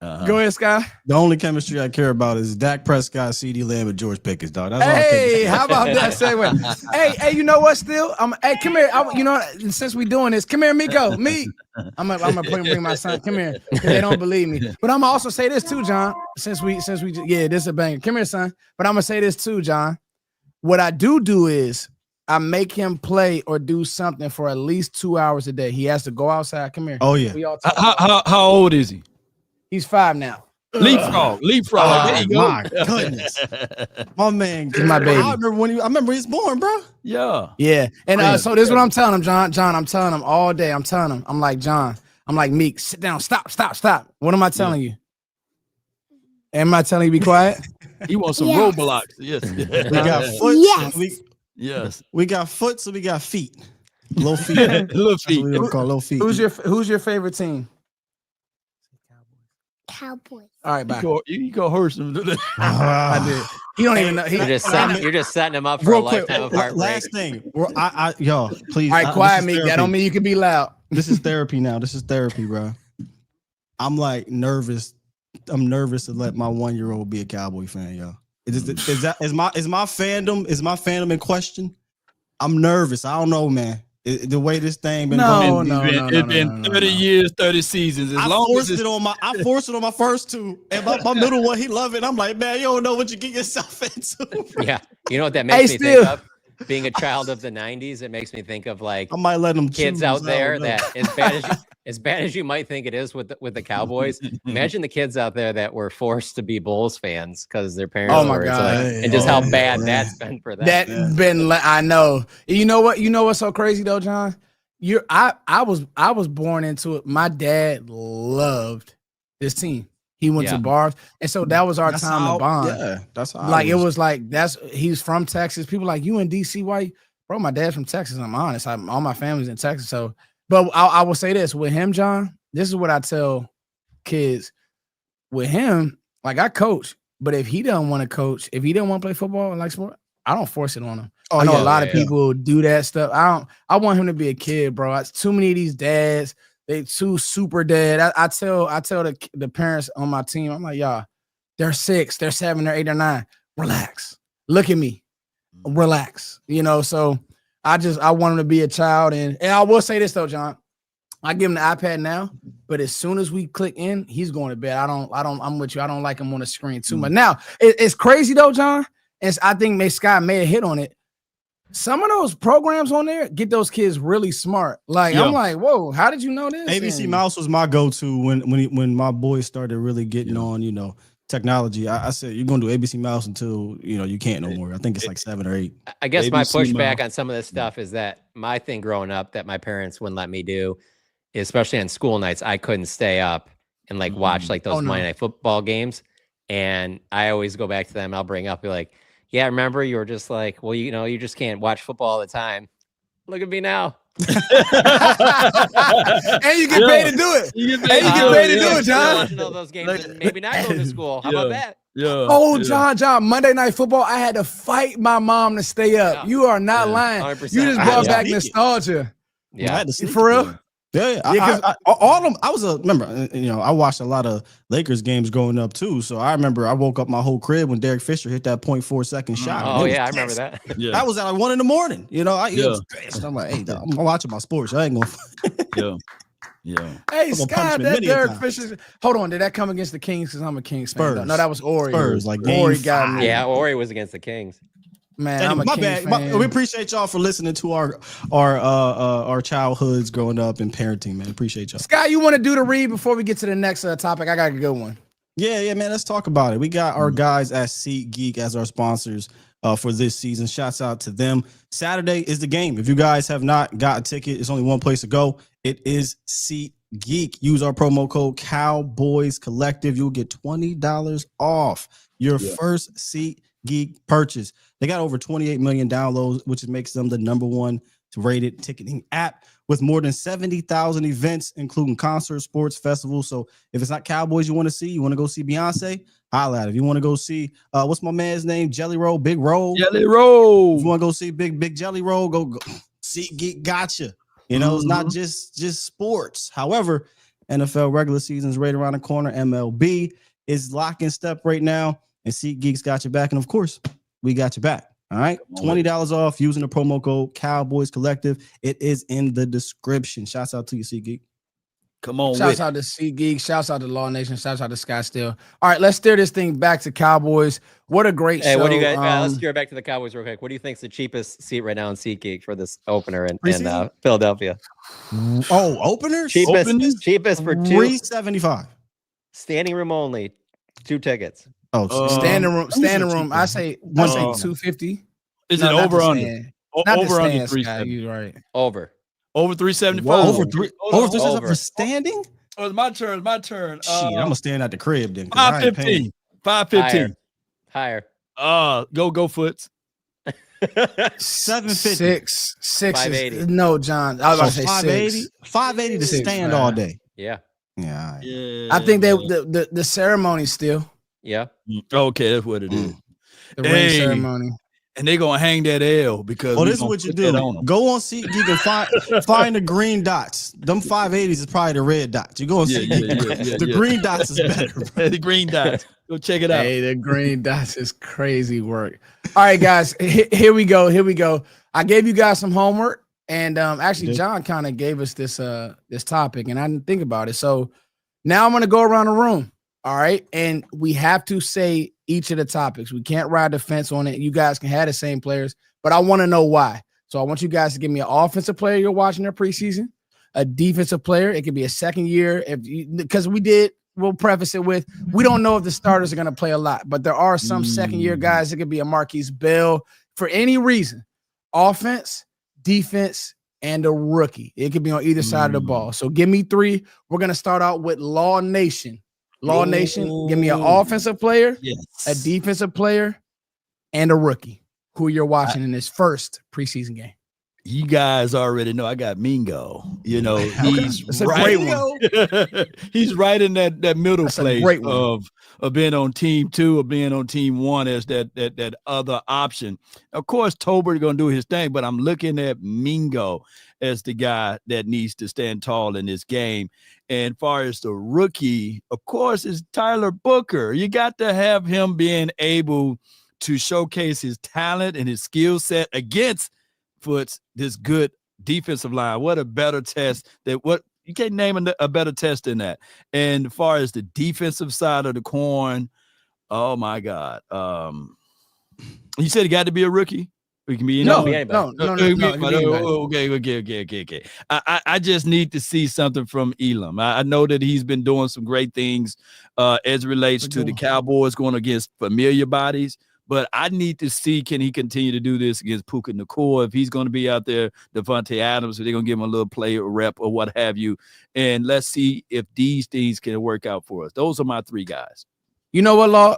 Go ahead, Sky. The only chemistry I care about is Dak Prescott, CeeDee Lamb, and George Pickens, dog. That's hey, how about that segue? hey, you know what? Still, hey, come here. You know, since we doing this, come here, Miko. I'm gonna bring my son. Come here. They don't believe me, but I'm gonna also say this too, John. Since we, this is a banger. Come here, son. But I'm gonna say this too, John. What I do is I make him play or do something for at least 2 hours a day. He has to go outside. Come here. Oh yeah. We all how old is he? He's 5 now. Leapfrog. There you go. My goodness, my man, my baby. I remember he was born, bro. Yeah. And so this is what I'm telling him, John. I'm telling him all day. I'm telling him. I'm like, John. I'm like, Meek, sit down. Stop. What am I telling you? Am I telling you to be quiet? He wants some Roblox. Yes. We got foot. Yes. We got foot, so we got feet. Low feet. Little That's what we feet. call low feet. Who's your favorite team? Cowboys. All right, bye. You go hurt some. I did. He don't even know. You're just setting him up for Real a quick, lifetime of heartbreak. last thing. Y'all, please. All right, quiet me. That don't mean you can be loud. This is therapy now. This is therapy, bro. I'm like nervous. I'm nervous to let my 1-year-old be a Cowboy fan, y'all. Is my fandom in question? I'm nervous. I don't know, man. The way this thing been going. It's been 30 years, 30 seasons. I forced it on my first two, and my middle one, he love it. I'm like, man, you don't know what you get yourself into. Yeah, you know what that makes me think of? Being a child of the 90s, it makes me think of like I might let them kids out there that as bad as you might think it is with the Cowboys. Imagine the kids out there that were forced to be Bulls fans because their parents were. God. And just how bad that's been for them. I know. You know what? You know what's so crazy though, John? I was born into it. My dad loved this team. He went to bars, and so that was our time to bond. Yeah, that's how like it was like he's from Texas. People like, you in DC? Why? Bro, my dad's from Texas. I'm honest. All my family's in Texas. So, but I will say this with him, John. This is what I tell kids. With him, like I coach, but if he doesn't want to coach, if he doesn't want to play football and like sport, I don't force it on him. I know a lot of people do that stuff. I want him to be a kid, bro. It's too many of these dads. They too super dead. I tell the parents on my team, I'm like, y'all, they're 6, they're 7, they're 8 or 9. Relax. Look at me. Relax. You know, so I want him to be a child. And I will say this though, John. I give him the iPad now, but as soon as we click in, he's going to bed. I'm with you. I don't like him on the screen too much. Now, it's crazy though, John. And I think Sky may have hit on it. Some of those programs on there get those kids really smart. Like I'm like, whoa, how did you know this? ABC Mouse was my go-to when my boys started really getting on, technology. I said, you're gonna do ABC Mouse until you can't no more. I think it's like 7 or 8. I guess my pushback on some of this stuff is that my thing growing up that my parents wouldn't let me do, especially on school nights, I couldn't stay up and like watch like those Monday Night Football games. And I always go back to them. I'll bring up, be like, yeah, remember you were just like, well, you just can't watch football all the time. Look at me now. And you get paid to do it. You get paid to do it, John. Watching all those games and maybe not go to school. How about that? Yeah. Oh, John, Monday Night Football, I had to fight my mom to stay up. You are not lying. 100%. You just brought back nostalgia. Yeah, I had to for real. Yeah, all of them. I watched a lot of Lakers games growing up too. So I remember I woke up my whole crib when Derek Fisher hit that 0.4 second shot. Oh yeah, I remember that. Yeah. I was at like 1 a.m. I'm like, hey, I'm watching my sports. I ain't gonna. Yeah. Hey, Scott, that Derek Fisher. Hold on, did that come against the Kings? Because I'm a Kings fan. Spurs. No, that was Ori. Spurs, like Ori got me. Yeah, Ori was against the Kings. Man, I'm a Kings fan. We appreciate y'all for listening to our childhoods growing up and parenting, man. Appreciate y'all. Scott, you want to do the read before we get to the next topic? I got a good one. Yeah, man. Let's talk about it. We got our guys at SeatGeek as our sponsors for this season. Shouts out to them. Saturday is the game. If you guys have not got a ticket, it's only one place to go. It is SeatGeek. Use our promo code Cowboys Collective. You'll get $20 off your first SeatGeek purchase. They got over 28 million downloads, which makes them the #1 rated ticketing app with more than 70,000 events, including concerts, sports, festivals. So if it's not Cowboys you want to go see Beyonce, holla at it. If you want to go see, what's my man's name? Jelly Roll, Big Roll. Jelly Roll. If you want to go see Big Jelly Roll, go. SeatGeek gotcha. It's not just sports. However, NFL regular season is right around the corner. MLB is lock in step right now, and SeatGeek's got your back. And of course, we got your back. All right. $20 off using the promo code Cowboys Collective. It is in the description. Shouts out to you, SeatGeek. Come on. Shouts out to SeatGeek. Shouts out to Law Nation. Shouts out to Scott Steele. All right, let's steer this thing back to Cowboys. What a great show. What do you guys? Let's steer back to the Cowboys real quick. What do you think is the cheapest seat right now in SeatGeek for this opener in Philadelphia? Oh, openers? Cheapest for two. $375. Standing room only. 2 tickets. Oh, standing room. I say 250. Is it over under? Over under 370. You're right. Over 375. Over 375 for standing? Oh, it's my turn. Shit, I'm gonna stand at the crib then. 515. 515. Higher. Go Foots. 750. Six. 580. No, John. I was about to say 580. 6. 580 to Six, stand man. all day. Yeah. Yeah. I think the ceremony still. Yeah. Okay, that's what it is. The ring ceremony. And they're gonna hang that L because this is what you do. Go on SeatGeek and find the green dots. Them 580s is probably the red dots. You go on SeatGeek. The green dots is better. The green dots. Go check it out. Hey, the green dots is crazy work. All right, guys. Here we go. I gave you guys some homework, and actually, John kind of gave us this topic, and I didn't think about it. So now I'm gonna go around the room. All right, and we have to say each of the topics. We can't ride the fence on it. You guys can have the same players, but I want to know why. So I want you guys to give me an offensive player you're watching their preseason, a defensive player. It could be a second year, because we'll preface it with, we don't know if the starters are going to play a lot, but there are some second year guys. It could be a Marquise Bell for any reason. Offense, defense, and a rookie. It could be on either side of the ball. So give me 3. We're going to start out with Law Nation. Law Nation, give me an offensive player, a defensive player, and a rookie who you're watching in this first preseason game. You guys already know I got Mingo. You know, he's right. He's right in that middle place of being on team 2 or being on team 1 as that other option. Of course, Tolbert going to do his thing, but I'm looking at Mingo as the guy that needs to stand tall in this game. And far as the rookie, of course, is Tyler Booker. You got to have him being able to showcase his talent and his skill set against this good defensive line. What a better test you can't name a better test than that. And as far as the defensive side of the coin, oh my God. You said it got to be a rookie? It can be anybody. No. Okay. I just need to see something from Elam. I know that he's been doing some great things as it relates to the Cowboys going against familiar bodies, but I need to see, can he continue to do this against Puka Nacua? If he's going to be out there, Devontae Adams, if they're going to give him a little play or rep or what have you. And let's see if these things can work out for us. Those are my 3 guys. You know what, Law?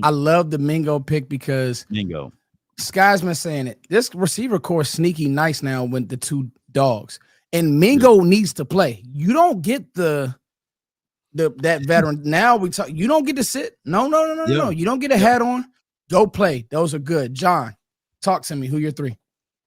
I love the Mingo pick because Mingo. Sky's been saying it. This receiver core is sneaky nice now with the 2 dogs. And Mingo needs to play. You don't get that veteran. Now you don't get to sit. No. You don't get a hat on. Go play. Those are good. John, talk to me. Who your 3?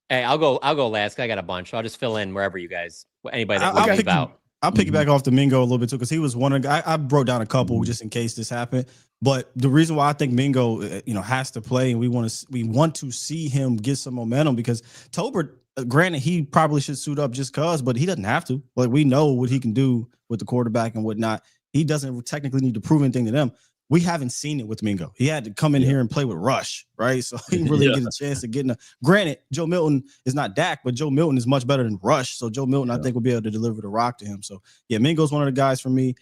Hey, I'll go last. I got a bunch. I'll just fill in wherever you guys, anybody that will leave out. I'll piggyback off the Mingo a little bit too, because he was one of the, I wrote down a couple just in case this happened. But the reason why I think Mingo, has to play, and we want to see him get some momentum, because Tolbert, granted, he probably should suit up just cause, but he doesn't have to. Like, we know what he can do with the quarterback and whatnot. He doesn't technically need to prove anything to them. We haven't seen it with Mingo. He had to come in here and play with Rush, right? So he really didn't get a chance to get in a. Granted, Joe Milton is not Dak, but Joe Milton is much better than Rush. So Joe Milton, I think, will be able to deliver the rock to him. So yeah, Mingo's one of the guys for me.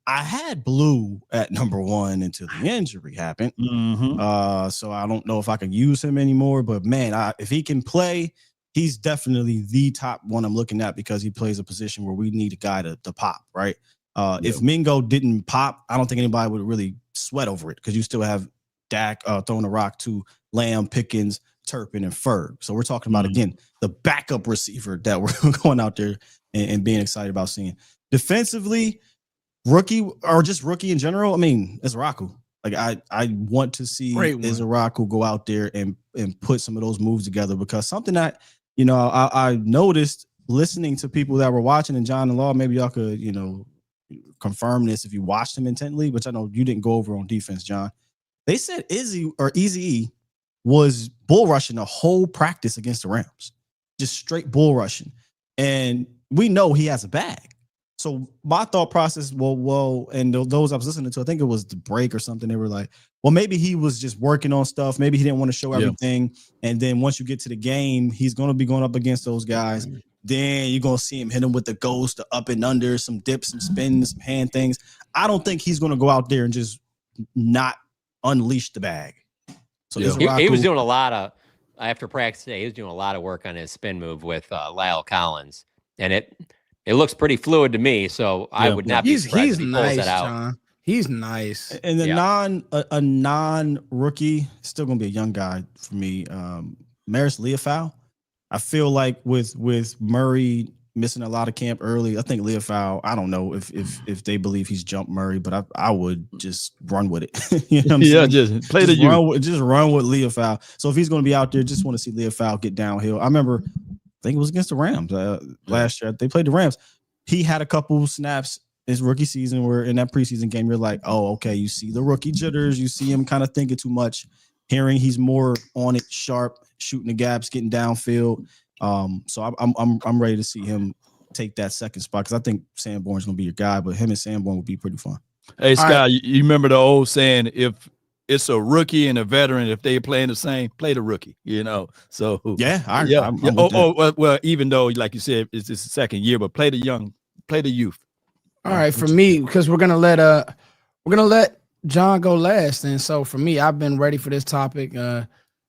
I had Blue at number 1 until the injury happened. So I don't know if I can use him anymore. But man, if he can play, he's definitely the top one I'm looking at, because he plays a position where we need a guy to pop, right? If Mingo didn't pop, I don't think anybody would really sweat over it, because you still have Dak throwing the rock to Lamb, Pickens, Turpin, and Ferg. So we're talking about, again, the backup receiver that we're going out there and being excited about seeing. Defensively, rookie or just rookie in general, I mean, it's Raku. Like, I want to see Raku go out there and put some of those moves together, because something that, I noticed listening to people that were watching, and John and Law, maybe y'all could, confirm this if you watched him intently, which I know you didn't go over on defense, John. They said Eazy was bull rushing the whole practice against the Rams, just straight bull rushing. And we know he has a bag. So my thought process, and those I was listening to, I think it was the break or something, they were like, well, maybe he was just working on stuff. Maybe he didn't want to show everything. And then once you get to the game, he's going to be going up against those guys. Then you're going to see him hit him with the ghost, the up and under, some dips, some spins, some hand things. I don't think he's going to go out there and just not unleash the bag. So he was doing a lot of, after practice today, he was doing a lot of work on his spin move with Lyle Collins. And it looks pretty fluid to me. So I would not be surprised if he pulls that out. John. He's nice. And the non-rookie, still going to be a young guy for me. Maris Leofau. I feel like with Murray missing a lot of camp early, I think Leofau, I don't know if they believe he's jumped Murray, but I would just run with it. You know what I'm saying? Just play the youth. Just run with Leofau. So if he's going to be out there, just want to see Leofau get downhill. I remember, I think it was against the Rams last year. They played the Rams. He had a couple snaps his rookie season where in that preseason game, you're like, oh, okay, you see the rookie jitters. You see him kind of thinking too much. Hearing he's more on it, sharp, shooting the gaps, getting downfield. So I'm ready to see him take that second spot because I think Sanborn's gonna be your guy, but him and Sanborn would be pretty fun. Hey Scott, you remember the old saying, if it's a rookie and a veteran, if they playing the same, play the rookie, you know. So well, even though, like you said, it's the second year, but play the youth. All right, for me, because we're gonna let John go last, and so for me, I've been ready for this topic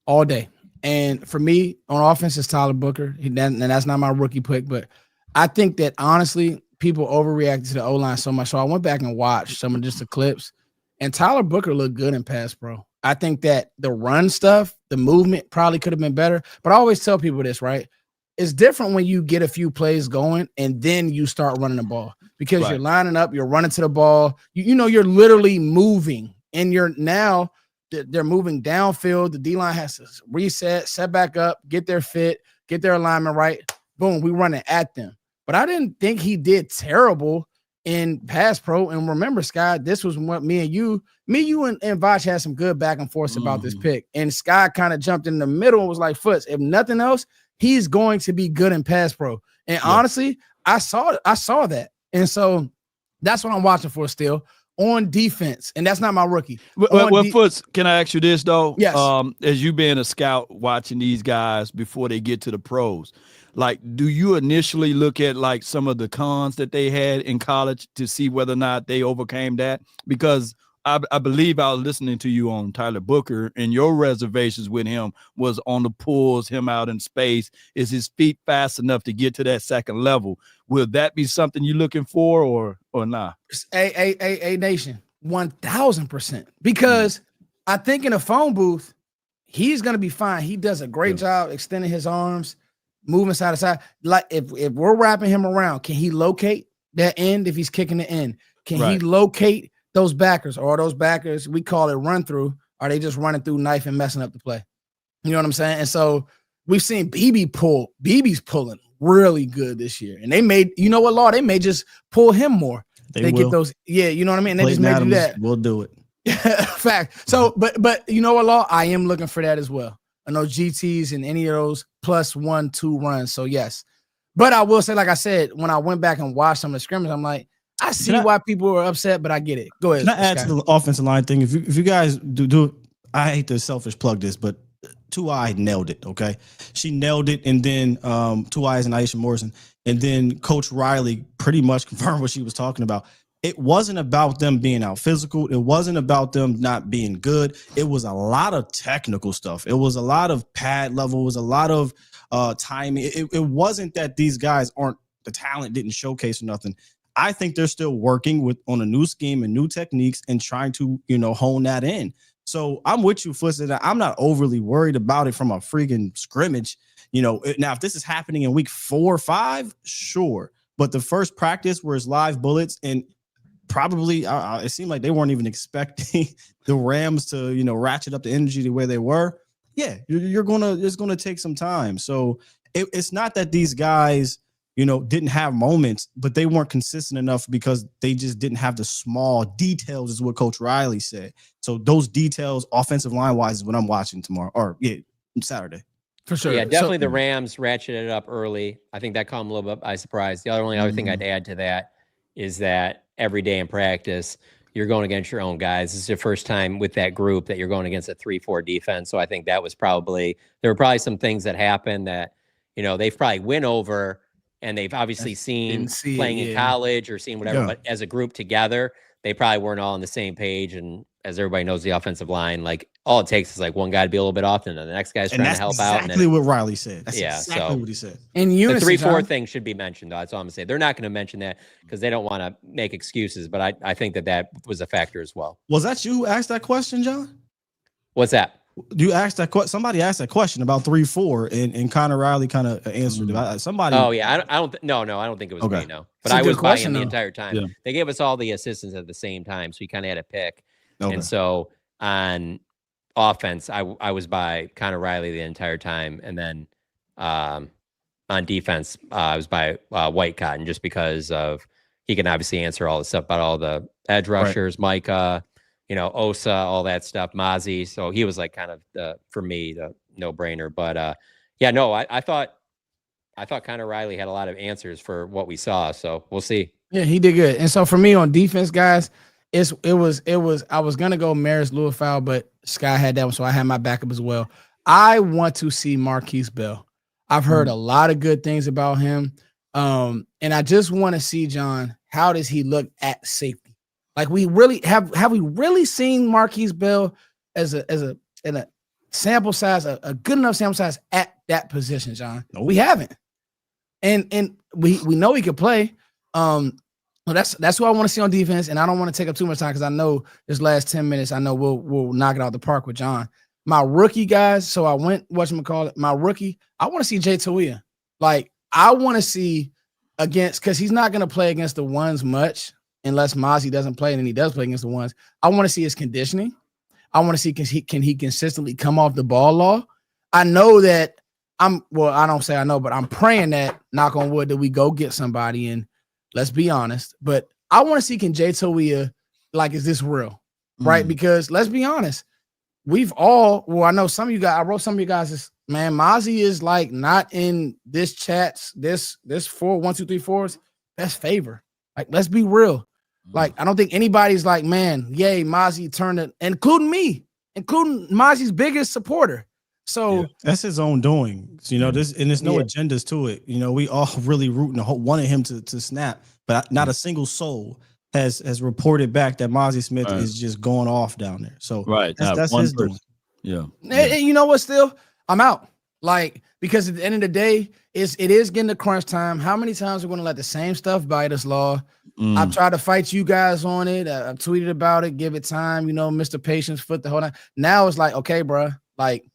all day. And for me, on offense, it's Tyler Booker, and that's not my rookie pick, but I think that honestly, people overreacted to the O-line so much. So I went back and watched some of just the clips, and Tyler Booker looked good in pass pro. I think that the run stuff, the movement probably could have been better. But I always tell people this, right? It's different when you get a few plays going and then you start running the ball because you're lining up, you're running to the ball. You know, you're literally moving, and they're moving downfield. The D-line has to reset, set back up, get their fit, get their alignment right. Boom, we running at them. But I didn't think he did terrible in pass pro. And remember, Sky, this was what me and you and Voch had some good back and forth about this pick. And Sky kind of jumped in the middle and was like, Foots, if nothing else, he's going to be good in pass pro. And honestly, I saw that. And so that's what I'm watching for still on defense. And that's not my rookie. Well, Foots, can I ask you this, though? Yes. As you being a scout watching these guys before they get to the pros, like, do you initially look at like some of the cons that they had in college to see whether or not they overcame that? Because I believe I was listening to you on Tyler Booker, and your reservations with him was on the pulls, him out in space. Is his feet fast enough to get to that second level? Will that be something you're looking for or not? A Nation, 1,000%. Because I think in a phone booth, he's going to be fine. He does a great job extending his arms, moving side to side. Like if we're wrapping him around, can he locate that end if he's kicking the end? Can he locate those backers, or are those backers, we call it run through, are they just running through knife and messing up the play? You know what I'm saying? And so we've seen BB's pulling really good this year. And they may just pull him more. They get those, you know what I mean? They just may do that. We'll do it. Fact. So, but you know what, Law? I am looking for that as well. I know GTs and any of those plus 1-2 runs. So yes. But I will say, like I said, when I went back and watched some of the scrimmage, I'm like, I see why people are upset, but I get it. Go ahead. Can I add to the offensive line thing? If you guys do, I hate to selfish plug this, but 2i nailed it. Okay, she nailed it, and then 2i and Aisha Morrison, and then Coach Riley pretty much confirmed what she was talking about. It wasn't about them being out physical. It wasn't about them not being good. It was a lot of technical stuff. It was a lot of pad level. It was a lot of timing. It wasn't that these guys the talent didn't showcase or nothing. I think they're still working on a new scheme and new techniques and trying to, hone that in. So I'm with you, Foots, and I'm not overly worried about it from a freaking scrimmage. Now, if this is happening in week 4 or 5, sure. But the first practice where it's live bullets, and probably it seemed like they weren't even expecting the Rams to, ratchet up the energy the way they were. Yeah, it's gonna take some time. So it's not that these guys didn't have moments, but they weren't consistent enough because they just didn't have the small details, is what Coach Riley said. So those details, offensive line wise, is what I'm watching tomorrow, or Saturday. For sure. Yeah, definitely the Rams ratcheted it up early. I think that caught them a little bit by surprise. The only other thing I'd add to that is that every day in practice, you're going against your own guys. This is your first time with that group that you're going against a 3-4 defense. So I think that was there were probably some things that happened that, they've probably went over, and they've obviously seen playing in college or seen whatever, but as a group together, they probably weren't all on the same page. And as everybody knows, the offensive line, like all it takes is like one guy to be a little bit off, and then the next guy's trying to help out. And that's exactly what Riley said. That's exactly what he said. In unison, the 3-4 thing should be mentioned, though. That's all I'm saying. They're not going to mention that because they don't want to make excuses, but I think that was a factor as well. Was that you who asked that question, John? What's that? You asked that question. Somebody asked that question about 3-4, and Connor Riley kind of answered it. Somebody. Oh yeah, I don't. No, I don't think it was me. No, but I was by him the entire time. Yeah. They gave us all the assistants at the same time, so he kind of had a pick. Okay. And so on offense, I was by Connor Riley the entire time, and then on defense, I was by White Cotton, just because of he can obviously answer all the stuff about all the edge rushers, Micah. Osa, all that stuff, Mozzie. So he was like kind of for me, the no-brainer. But I thought Connor Riley had a lot of answers for what we saw. So we'll see. Yeah, he did good. And so for me on defense, guys, it was I was gonna go Maris Louisfowl, but Sky had that one, so I had my backup as well. I want to see Marquise Bell. I've heard a lot of good things about him. And I just want to see, John, how does he look at safety? Like, we really have we really seen Marquise Bell in a sample size, a good enough sample size at that position, John? No. We haven't. And we know he could play. Well, that's who I want to see on defense, and I don't want to take up too much time because I know this last 10 minutes, I know we'll knock it out the park with John. My rookie, guys, so I went, my rookie, I want to see Jay Tawia. Like, I want to see because he's not going to play against the ones much, unless Mozzie doesn't play, and then he does play against the ones. I want to see his conditioning. I want to see can he consistently come off the ball law. I know that I don't say I know, but I'm praying that, knock on wood, that we go get somebody, and let's be honest. But I want to see, can Jay Tawia, like, is this real? Right? Because let's be honest, I know some of you guys, I wrote some of you guys, man, Mozzie is like not in this chat's, this 4, 1, 2, 3, 4's best favor. Like, let's be real. Like, I don't think anybody's like, man, yay, Mozzie turned it, including me, including Mozzie's biggest supporter. So that's his own doing. So, there's no agendas to it. We all really wanted him to snap, but not a single soul has reported back that Mozzie Smith is just going off down there. So that's his doing. Yeah. And you know what? Still, I'm out. Like, because at the end of the day, it is getting to crunch time. How many times are we going to let the same stuff bite us, Law? I've tried to fight you guys on it. I've tweeted about it. Give it time. Mr. Patience foot the whole night. Now it's like, okay, bro, like,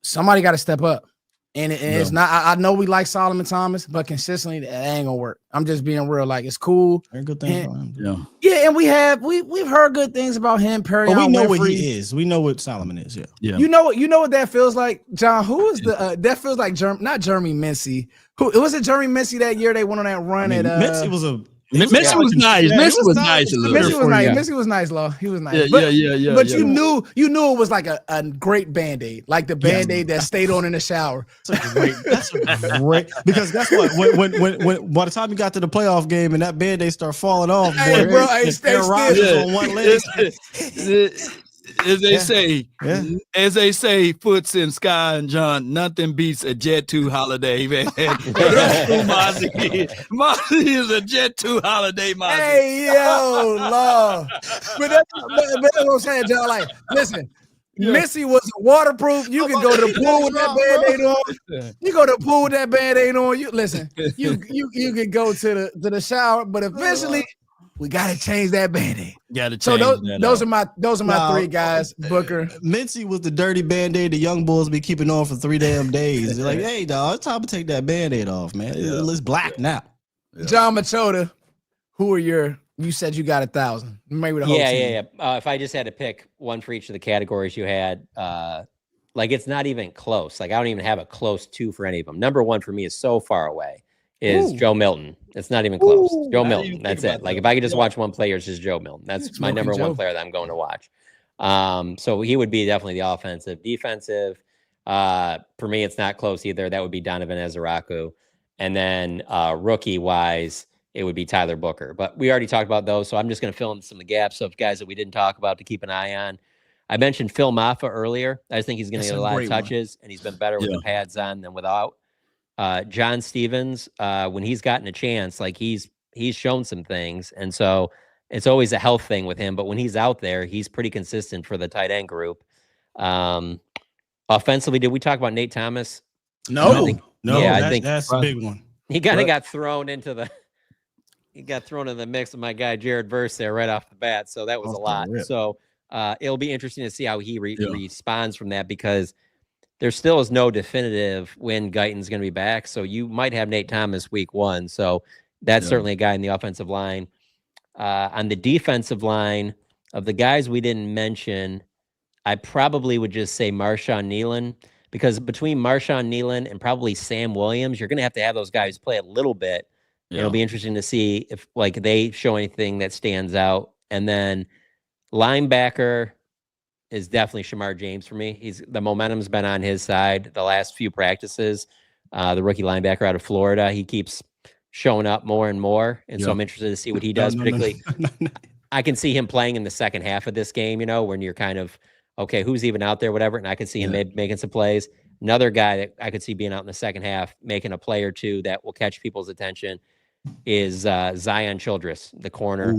somebody got to step up. And it's not, I know we like Solomon Thomas, but consistently, it ain't gonna work. I'm just being real. Like, it's cool. Good things about him. Yeah, and we've heard good things about him. Perry, we know what he is. We know what Solomon is. Yeah. You know what that feels like, John? Who is that feels like not Jeremy Mincy. Who was it? Jeremy Mincy that year they went on that run at Mincy was nice. Mincy was nice. Mincy was nice, Law. He was nice. Yeah. But you knew it was like a great Band-Aid, like the Band-Aid that stayed on in the shower. That's great because that's what when by the time you got to the playoff game and that Band-Aid start falling off, hey, bro, stay still. On one leg. As they say, Foots and Sky and John, nothing beats a Jet 2 holiday, man. Mozzie is a Jet 2 holiday, Mozzie. Hey, yo, Law. But that's what I'm saying, John. Like, listen, Missy was waterproof. You can go to the pool with that Band-Aid on. You go to the pool with that Band-Aid on. You listen. You can go to the shower, but eventually we gotta change that Band-Aid. So those are my three guys. Booker. Mincy was the dirty Band-Aid the young bulls be keeping on for 3 damn days. They're like, hey, dog, it's time to take that Band-Aid off, man. It's black now. John Machota, who are you said you got 1,000. Maybe the whole team. If I just had to pick one for each of the categories you had, like, it's not even close. Like, I don't even have a close 2 for any of them. Number 1 for me is so far away. Is Joe Milton. It's not even close. Joe Milton. That's it. Like, if I could just watch one player, it's just Joe Milton. That's my number 1 player that I'm going to watch. So he would be definitely the offensive. Defensive, for me, it's not close either. That would be Donovan Ezeraku. And then rookie-wise, it would be Tyler Booker. But we already talked about those, so I'm just going to fill in some of the gaps of guys that we didn't talk about to keep an eye on. I mentioned Phil Maffa earlier. I just think he's going to get a lot of touches, and he's been better with the pads on than without. John Stevens, when he's gotten a chance, like he's shown some things. And so it's always a health thing with him. But when he's out there, he's pretty consistent for the tight end group. Offensively, did we talk about Nate Thomas? No. I think that's a big one. He kind of got thrown into the mix of my guy, Jared Verse there right off the bat. So that was a lot. So it'll be interesting to see how he responds from that, because there still is no definitive when Guyton's going to be back. So you might have Nate Thomas week 1. So that's certainly a guy in the offensive line. On the defensive line, of the guys we didn't mention, I probably would just say Marshawn Nealon, because between Marshawn Nealon and probably Sam Williams, you're going to have those guys play a little bit. It'll be interesting to see if they show anything that stands out. And then linebacker is definitely Shamar James for me. The momentum's been on his side the last few practices. The rookie linebacker out of Florida, he keeps showing up more and more. And so I'm interested to see what he does, particularly. I can see him playing in the second half of this game, when you're kind of, okay, who's even out there, whatever. And I could see him making some plays. Another guy that I could see being out in the second half, making a play or two that will catch people's attention, is Zion Childress, the corner.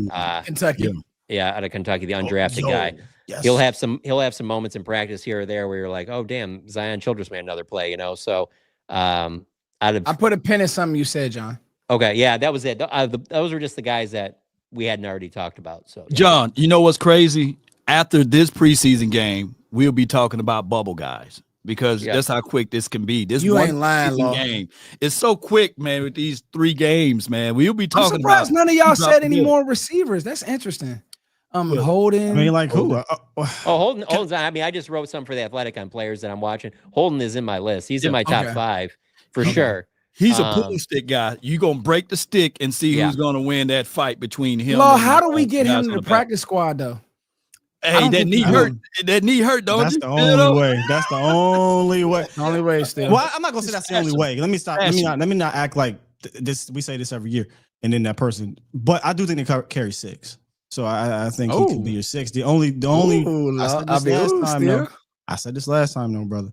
Kentucky. Yeah, out of Kentucky, the undrafted guy. Yes. He'll have some moments in practice here or there where you're like, oh damn, Zion Childress made another play, So I put a pin in something you said, John. Okay, yeah, that was it. Those were just the guys that we hadn't already talked about. So John, you know what's crazy? After this preseason game, we'll be talking about bubble guys, because that's how quick this can be. This ain't lying, game. It's so quick, man, with these 3 games, man. We'll be talking I'm surprised about none of y'all said any more receivers. That's interesting. Holden. I mean, like who? Holden's. I mean, I just wrote something for The Athletic on players that I'm watching. Holden is in my list. He's in my top 5 for sure. He's a pull stick guy. You're going to break the stick and see who's going to win that fight between him. How do we get him to the practice squad, though? Hey, that knee hurt. That knee hurt, don't That's you? The only way. That's the only way. The only way, still. Well, I'm not gonna say that's the only way. Let me stop. Let me not act like this. We say this every year, and then that person. But I do think they carry 6. So I think he can be your 6. The only. I said this last time, though, brother.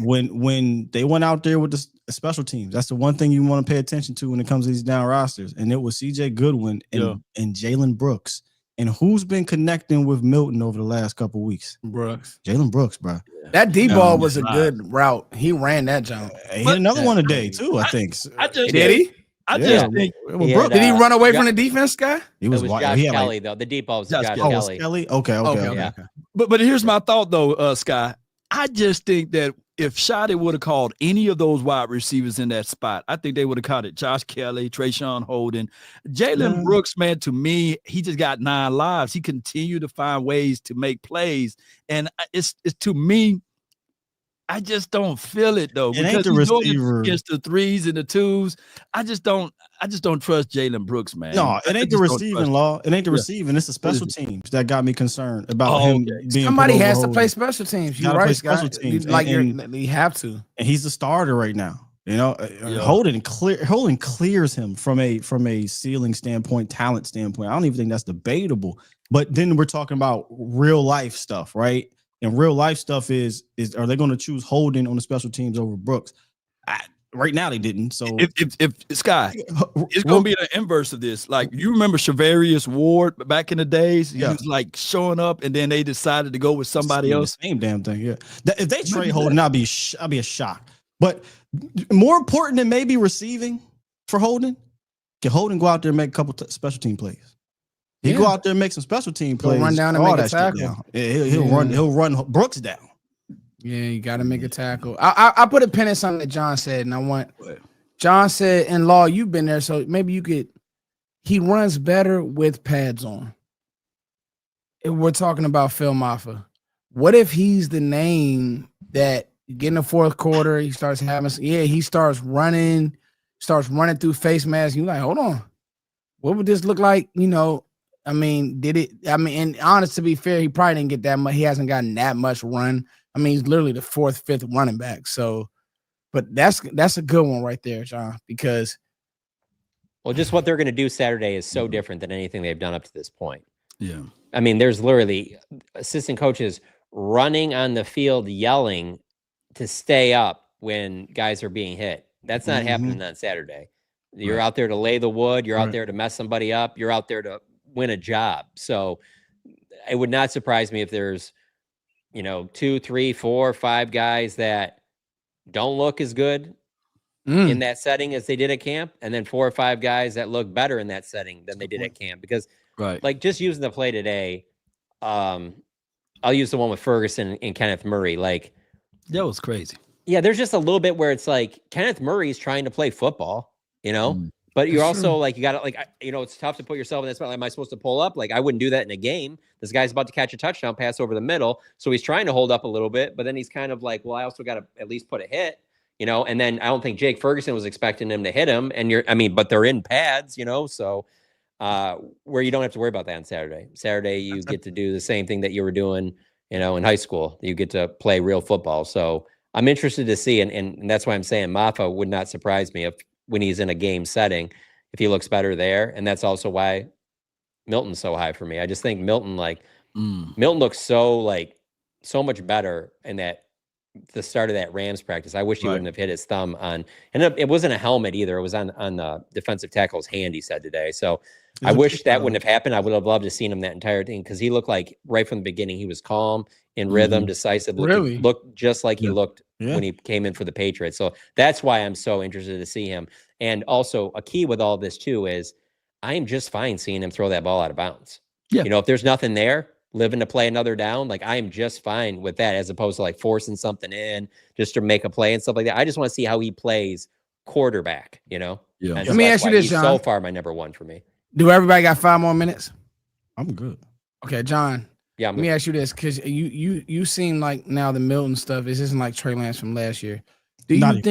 when they went out there with the special teams, that's the one thing you want to pay attention to when it comes to these down rosters. And it was C.J. Goodwin and Jalen Brooks. And who's been connecting with Milton over the last couple of weeks? Jalen Brooks, bro. That D ball was a good route. He ran that jump. He hit another one today too, I think. Did he? I just think. Did he run away from the defense guy? It was Josh Kelly, though. The deep ball was Josh Kelly. Okay. But here's my thought, though, Sky. I just think that if Shotty would have called any of those wide receivers in that spot, I think they would have caught it. Josh Kelly, Trayshawn Holden, Jalen Brooks, man, to me, he just got 9 lives. He continued to find ways to make plays. And it's to me, I just don't feel it though. It ain't the receiver against the 3s and the 2s. I just don't trust Jalen Brooks, man. No, it ain't the receiving law. It ain't the receiving. It's the special teams that got me concerned about him being. Somebody has to play special teams. You're right, special teams. You have to. And he's the starter right now. Holden clears him from a ceiling standpoint, talent standpoint. I don't even think that's debatable. But then we're talking about real life stuff, right? And real life stuff is are they going to choose Holden on the special teams over Brooks? Right now they didn't. So if Sky, it's going to be the inverse of this. Like, you remember Shavarius Ward back in the days? He was like showing up, and then they decided to go with somebody else. Same damn thing. Yeah. If they trade Holden, I'll be a shock. But more important than maybe receiving for Holden, can Holden go out there and make a couple special team plays? He go out there and make some special team plays. He'll run down and make a tackle. He'll run Brooks down. Yeah, you got to make a tackle. I put a pin in something that John said, and John said, in law, you've been there, so maybe you could. He runs better with pads on. If we're talking about Phil Maffa. What if he's the name that get in the fourth quarter, he starts running through face masks. You're like, hold on, what would this look like? I mean, and honest, to be fair, he probably didn't get that much. He hasn't gotten that much run. I mean, he's literally the 4th, 5th running back. So, but that's a good one right there, John, because. Well, just what they're going to do Saturday is so different than anything they've done up to this point. Yeah. I mean, there's literally assistant coaches running on the field, yelling to stay up when guys are being hit. That's not happening on Saturday. You're out there to lay the wood. You're out there to mess somebody up. You're out there to win a job. So it would not surprise me if there's, 2, 3, 4, 5 guys that don't look as good in that setting as they did at camp, and then 4 or 5 guys that look better in that setting than they did at camp. Because like just using the play today, I'll use the one with Ferguson and Kenneth Murray. Like, that was crazy. Yeah, there's just a little bit where it's like Kenneth Murray's trying to play football, but you're also like, you got to like, it's tough to put yourself in that spot. Like, am I supposed to pull up? Like, I wouldn't do that in a game. This guy's about to catch a touchdown pass over the middle. So he's trying to hold up a little bit, but then he's kind of like, well, I also got to at least put a hit, and then I don't think Jake Ferguson was expecting him to hit him. And but they're in pads, so where you don't have to worry about that on Saturday. Saturday, you get to do the same thing that you were doing, in high school. You get to play real football. So I'm interested to see, and that's why I'm saying Maffa would not surprise me if when he's in a game setting, if he looks better there. And that's also why Milton's so high for me. I just think Milton looks so much better in the start of that Rams practice. I wish he wouldn't have hit his thumb on, and it wasn't a helmet either. It was on the defensive tackle's hand, he said today. So I wish that wouldn't have happened. I would have loved to have seen him that entire thing, because he looked like right from the beginning, he was calm, in rhythm, decisive, looked just like he looked when he came in for the Patriots. So that's why I'm so interested to see him. And also a key with all this too is I am just fine seeing him throw that ball out of bounds. Yeah. If there's nothing there, living to play another down, like I am just fine with that, as opposed to like forcing something in just to make a play and stuff like that. I just want to see how he plays quarterback, Yeah. Let me ask you this, John. So far, my number one for me. Do everybody got 5 more minutes? I'm good. Okay, John. Yeah. Let me ask you this, because you seem like now the Milton stuff is isn't like Trey Lance from last year. Do you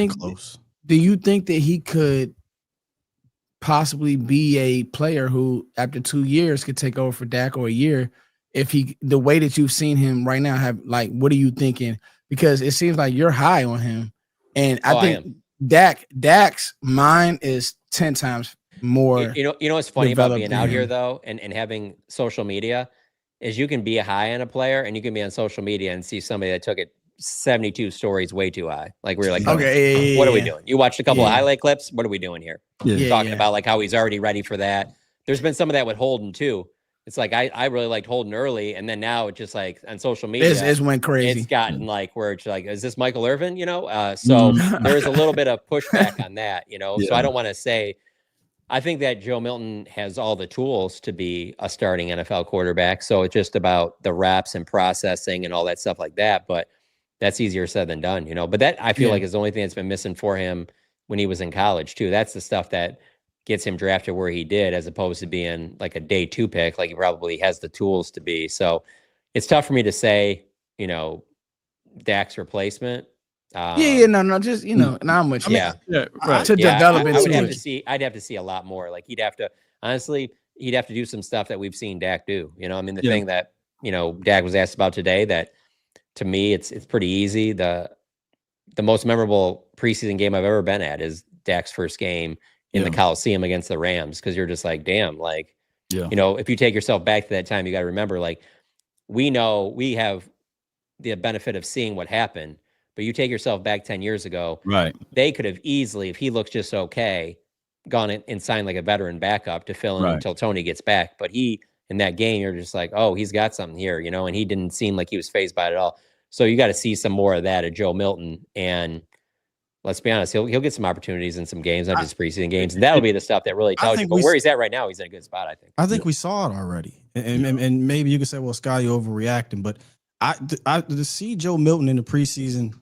think that he could possibly be a player who, after 2 years, could take over for Dak, or a year, if the way that you've seen him right now? What are you thinking? Because it seems like you're high on him, and I think Dak's mind is 10 times more. What's funny about being out here though, and having social media, is you can be high on a player, and you can be on social media and see somebody that took it 72 stories way too high. Like we're like, okay, what are we doing? You watched a couple of highlight clips. What are we doing here? Talking about like how he's already ready for that. There's been some of that with Holden too. It's like I really liked Holden early, and then now it's just like on social media, it went crazy. It's gotten like where it's like, is this Michael Irvin? So there is a little bit of pushback on that. So I don't want to say. I think that Joe Milton has all the tools to be a starting NFL quarterback. So it's just about the reps and processing and all that stuff like that. But that's easier said than done, But that I feel like is the only thing that's been missing for him when he was in college too. That's the stuff that gets him drafted where he did, as opposed to being like a day 2 pick, like he probably has the tools to be. So it's tough for me to say, Dak's replacement. Just and I'm with you. To develop it. I'd have to see a lot more. Like he'd have to do some stuff that we've seen Dak do. The thing that Dak was asked about today, that to me it's pretty easy. The most memorable preseason game I've ever been at is Dak's first game in the Coliseum against the Rams, because you're just like, damn, like if you take yourself back to that time, you got to remember, like, we know we have the benefit of seeing what happened. But you take yourself back 10 years ago, right? They could have easily, if he looks just okay, gone and signed like a veteran backup to fill in until Tony gets back. But in that game, you're just like, oh, he's got something here, and he didn't seem like he was fazed by it at all. So you got to see some more of that at Joe Milton. And let's be honest, he'll get some opportunities in some games, not just preseason games. And that'll be the stuff that really tells you. But where he's at right now, he's in a good spot, I think. I think we saw it already. And maybe you could say, well, Scott, you're overreacting. But to see Joe Milton in the preseason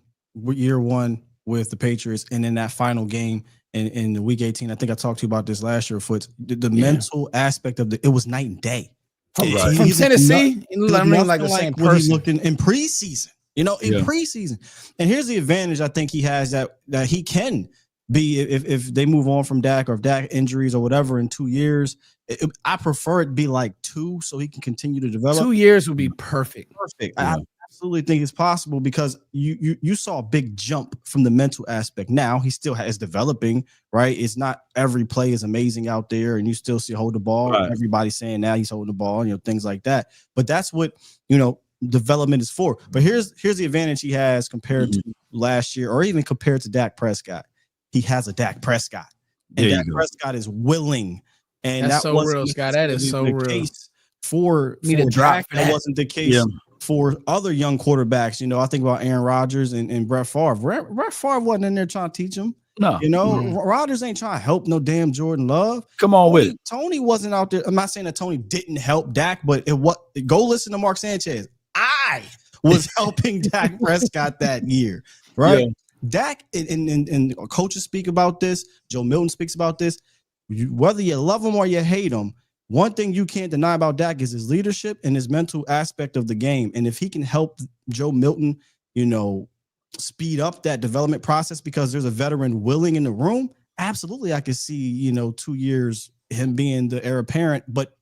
year 1 with the Patriots, and in that final game in the week 18, I think I talked to you about this last year, Foots. The mental aspect of it was night and day. From Tennessee, like the same person. He looked in preseason, in preseason. And here's the advantage I think he has, that he can be, if they move on from Dak, or if Dak injuries or whatever in 2 years. I prefer it be like 2, so he can continue to develop. 2 years would be perfect. I absolutely think it's possible, because you saw a big jump from the mental aspect. Now he still is developing, right? It's not every play is amazing out there, and you still see hold the ball. Right. Everybody's saying now he's holding the ball, things like that. But that's what development is for. But here's the advantage he has compared to last year, or even compared to Dak Prescott. He has a Dak Prescott, and Dak Prescott is willing. And that's so real, Scott. That is so real. Case for Dak, that wasn't the case for other young quarterbacks. I think about Aaron Rodgers and Brett Favre. Brett Favre wasn't in there trying to teach him. No. You know, Rodgers ain't trying to help no damn Jordan Love. Come on with it. Tony wasn't out there. I'm not saying that Tony didn't help Dak, but go listen to Mark Sanchez. I was helping Dak Prescott that year, right? Yeah. Dak and coaches speak about this. Joe Milton speaks about this. Whether you love him or you hate him, one thing you can't deny about Dak is his leadership and his mental aspect of the game. And if he can help Joe Milton, you know, speed up that development process because there's a veteran willing in the room, absolutely I could see, you know, 2 years him being the heir apparent, but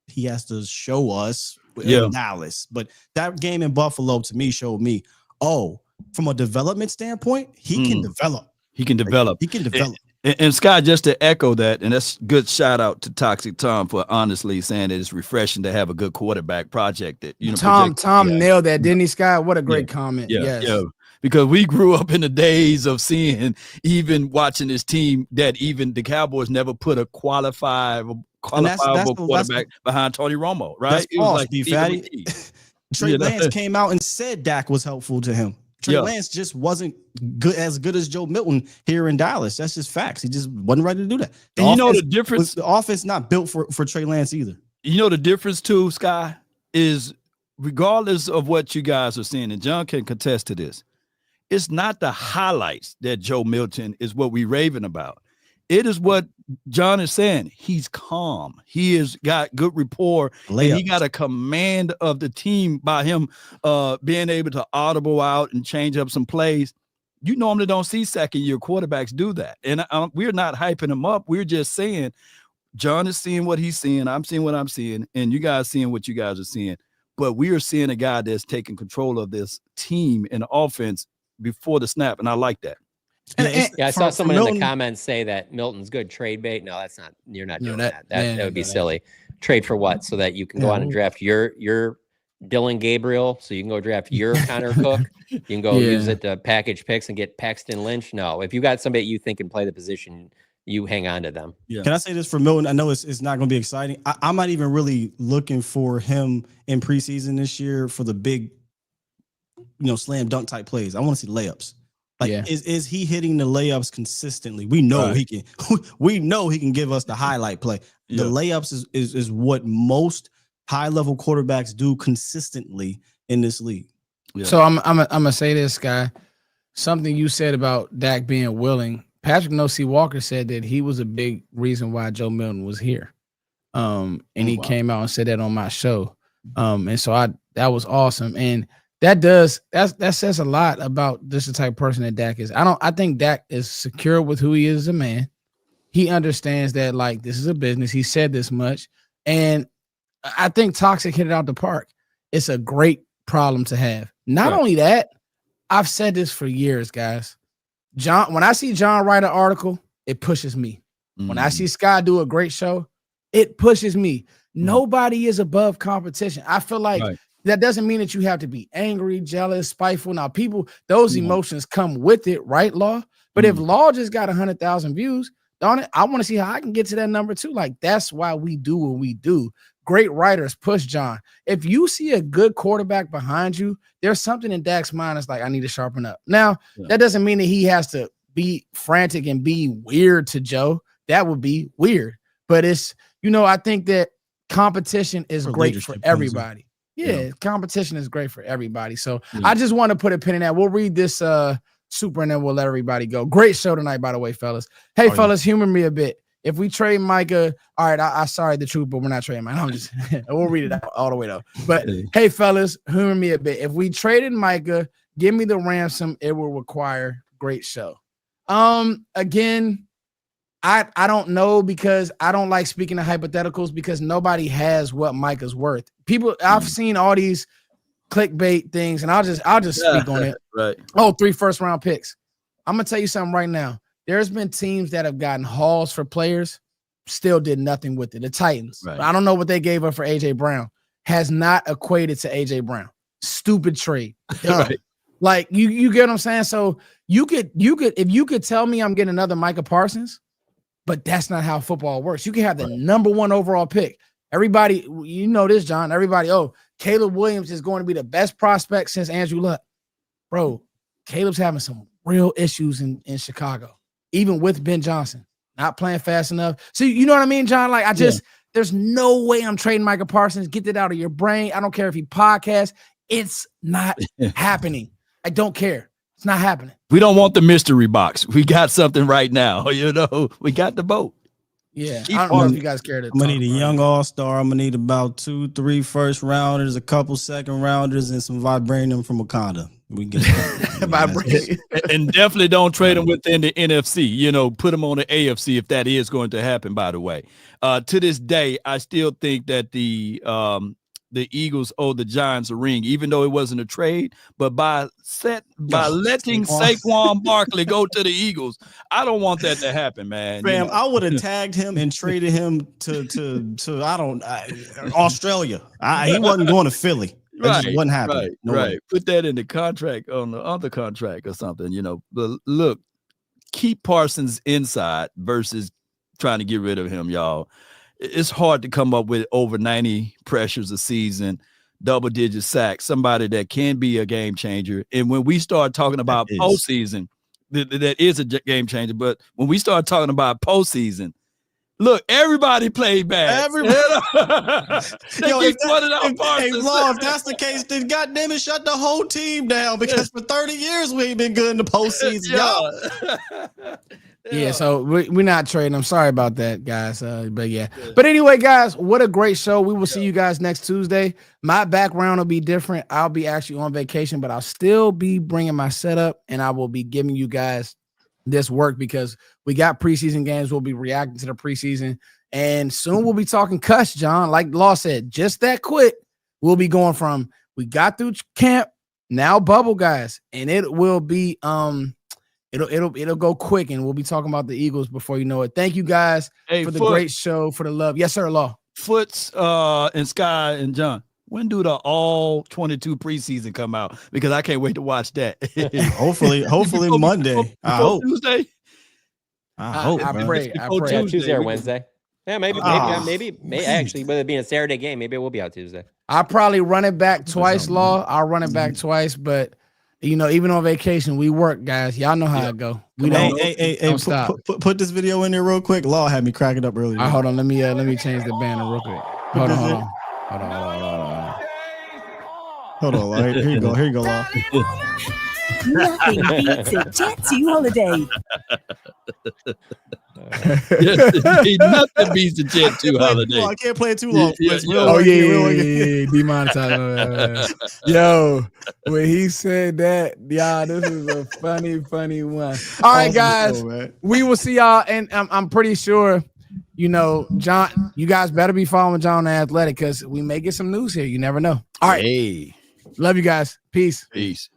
he has to show us in Dallas. But that game in Buffalo to me showed me, from a development standpoint, he can develop. He can develop. He can develop. And Scott, just to echo that, and that's good shout out to Toxic Tom for honestly saying that it's refreshing to have a good quarterback project that, you know, Tom nailed that, didn't he, Scott? What a great comment. Yeah. Because we grew up in the days of seeing, even watching this team, that even the Cowboys never put a qualifiable quarterback behind Tony Romo, right? That's it was false, like B-Fatty. Trey Lance came out and said Dak was helpful to him. Trey Lance just wasn't as good as Joe Milton here in Dallas. That's just facts. He just wasn't ready to do that. And you know the difference? The offense not built for Trey Lance either. You know the difference too, Sky, is regardless of what you guys are seeing, and John can contest to this, it's not the highlights that Joe Milton is what we raving about. It is what John is saying. He's calm. He has got good rapport. And he got a command of the team by him being able to audible out and change up some plays. You normally don't see second-year quarterbacks do that. And we're not hyping him up. We're just saying John is seeing what he's seeing. I'm seeing what I'm seeing. And you guys seeing what you guys are seeing. But we are seeing a guy that's taking control of this team and offense before the snap. And I like that. I saw someone in the comments say that Milton's good trade bait. No, that's not. You're not doing that. That would be silly. Trade for what? So that you can go out and draft your Dylan Gabriel. So you can go draft your Connor Cook. You can go use it to package picks and get Paxton Lynch. No, if you got somebody you think can play the position, you hang on to them. Yeah. Can I say this for Milton? I know it's not going to be exciting. I'm not even really looking for him in preseason this year for the big, slam dunk type plays. I want to see layups. Is he hitting the layups consistently? We know he can. We know he can give us the highlight play. The layups is what most high level quarterbacks do consistently in this league. Yeah. So I'm gonna say this, Guy. Something you said about Dak being willing. Patrick No.C. Walker said that he was a big reason why Joe Milton was here. He came out and said that on my show. And so that was awesome. And that says a lot about just the type of person that Dak is. I think Dak is secure with who he is as a man. He understands that this is a business. He said this much. And I think Toxic hit it out the park. It's a great problem to have. Not only that, I've said this for years, guys. When I see John write an article, it pushes me. Mm-hmm. When I see Sky do a great show, it pushes me. Mm-hmm. Nobody is above competition. I feel like that doesn't mean that you have to be angry, jealous, spiteful. Now, those emotions come with it, right, Law? But if Law just got 100,000 views, darn it, I want to see how I can get to that number too. That's why we do what we do. Great writers push John. If you see a good quarterback behind you, there's something in Dak's mind that's I need to sharpen up. Now, that doesn't mean that he has to be frantic and be weird to Joe. That would be weird. But it's, I think that competition is great for everybody. Yeah, competition is great for everybody. So I just want to put a pin in that. We'll read this super and then we'll let everybody go. Great show tonight, by the way, fellas. Hey, fellas, humor me a bit. If we trade Micah, all right, I sorry the truth, but we're not trading Micah. We'll read it out all the way though. But hey, fellas, humor me a bit. If we traded Micah, give me the ransom it will require. Great show. Again, I don't know because I don't like speaking of hypotheticals because nobody has what Micah's worth. I've seen all these clickbait things, and I'll just speak on it. Right. 3 first-round picks. I'm gonna tell you something right now. There's been teams that have gotten hauls for players, still did nothing with it. The Titans. Right. I don't know what they gave up for AJ Brown. Has not equated to AJ Brown. Stupid trade. Right. You get what I'm saying? So you could if you could tell me I'm getting another Micah Parsons. But that's not how football works. You can have the number 1 overall pick. Everybody, you know this, John. Everybody, Caleb Williams is going to be the best prospect since Andrew Luck. Bro, Caleb's having some real issues in Chicago. even with Ben Johnson not playing fast enough. So you know what I mean, John? Like there's no way I'm trading Micah Parsons. Get that out of your brain. I don't care if he podcasts. It's not happening. I don't care. It's not happening. We don't want the mystery box. We got something right now. We got the boat. Yeah, I don't know if you guys care. I'm gonna need a young all-star. I'm gonna need about 2-3 first rounders, a couple second rounders, and some vibranium from Wakanda. We get vibranium, and definitely don't trade them within the NFC. Put them on the AFC if that is going to happen. By the way, to this day, I still think that the Eagles owe the Giants a ring, even though it wasn't a trade. But by letting Saquon Barkley go to the Eagles, I don't want that to happen, man. Fam, I would have tagged him and traded him to Australia. He wasn't going to Philly. That just wasn't happening. Right. Put that in the contract, on the other contract or something. But look, keep Parsons inside versus trying to get rid of him, y'all. It's hard to come up with over 90 pressures a season, double-digit sacks, somebody that can be a game changer. And when we start talking about postseason, that is a game changer. But when we start talking about postseason, look, everybody played bad. Everybody. If that's the case, then goddamn it, shut the whole team down, because for 30 years we ain't been good in the postseason, y'all. Yeah, so we're not trading. I'm sorry about that, guys. But yeah. But anyway, guys, what a great show. We will see you guys next Tuesday. My background will be different. I'll be actually on vacation, but I'll still be bringing my setup, and I will be giving you guys this work because we got preseason games. We'll be reacting to the preseason, and soon we'll be talking cuts, John. Like Law said, just that quick. We'll be going from we got through camp, now bubble, guys, and it will be It'll go quick, and we'll be talking about the Eagles before you know it. Thank you guys for the great show, for the love. Yes, sir, Law. Foots and Sky and John. When do the all 22 preseason come out? Because I can't wait to watch that. hopefully Monday. I hope Tuesday. I hope. I pray. Yeah, Tuesday or Wednesday. Yeah, maybe actually, with it being a Saturday game, maybe it will be out Tuesday. I'll probably run it back twice, Law. I'll run it back twice, but even on vacation, we work, guys. Y'all know how it go. We don't stop. Put this video in there real quick. Law had me cracking up earlier. Hold on, let me change the banner real quick. Hold on. Hold on, here you go, Law. Nothing beats a Jet 2 holiday. Nothing beats the Jet 2 holiday. I can't play it too long. Yeah. Demonetized. Yo, when he said that, y'all, this is a funny one. All right, guys, we will see y'all, and I'm pretty sure, John, you guys better be following John the Athletic, because we may get some news here. You never know. All right. Hey. Love you guys. Peace. Peace.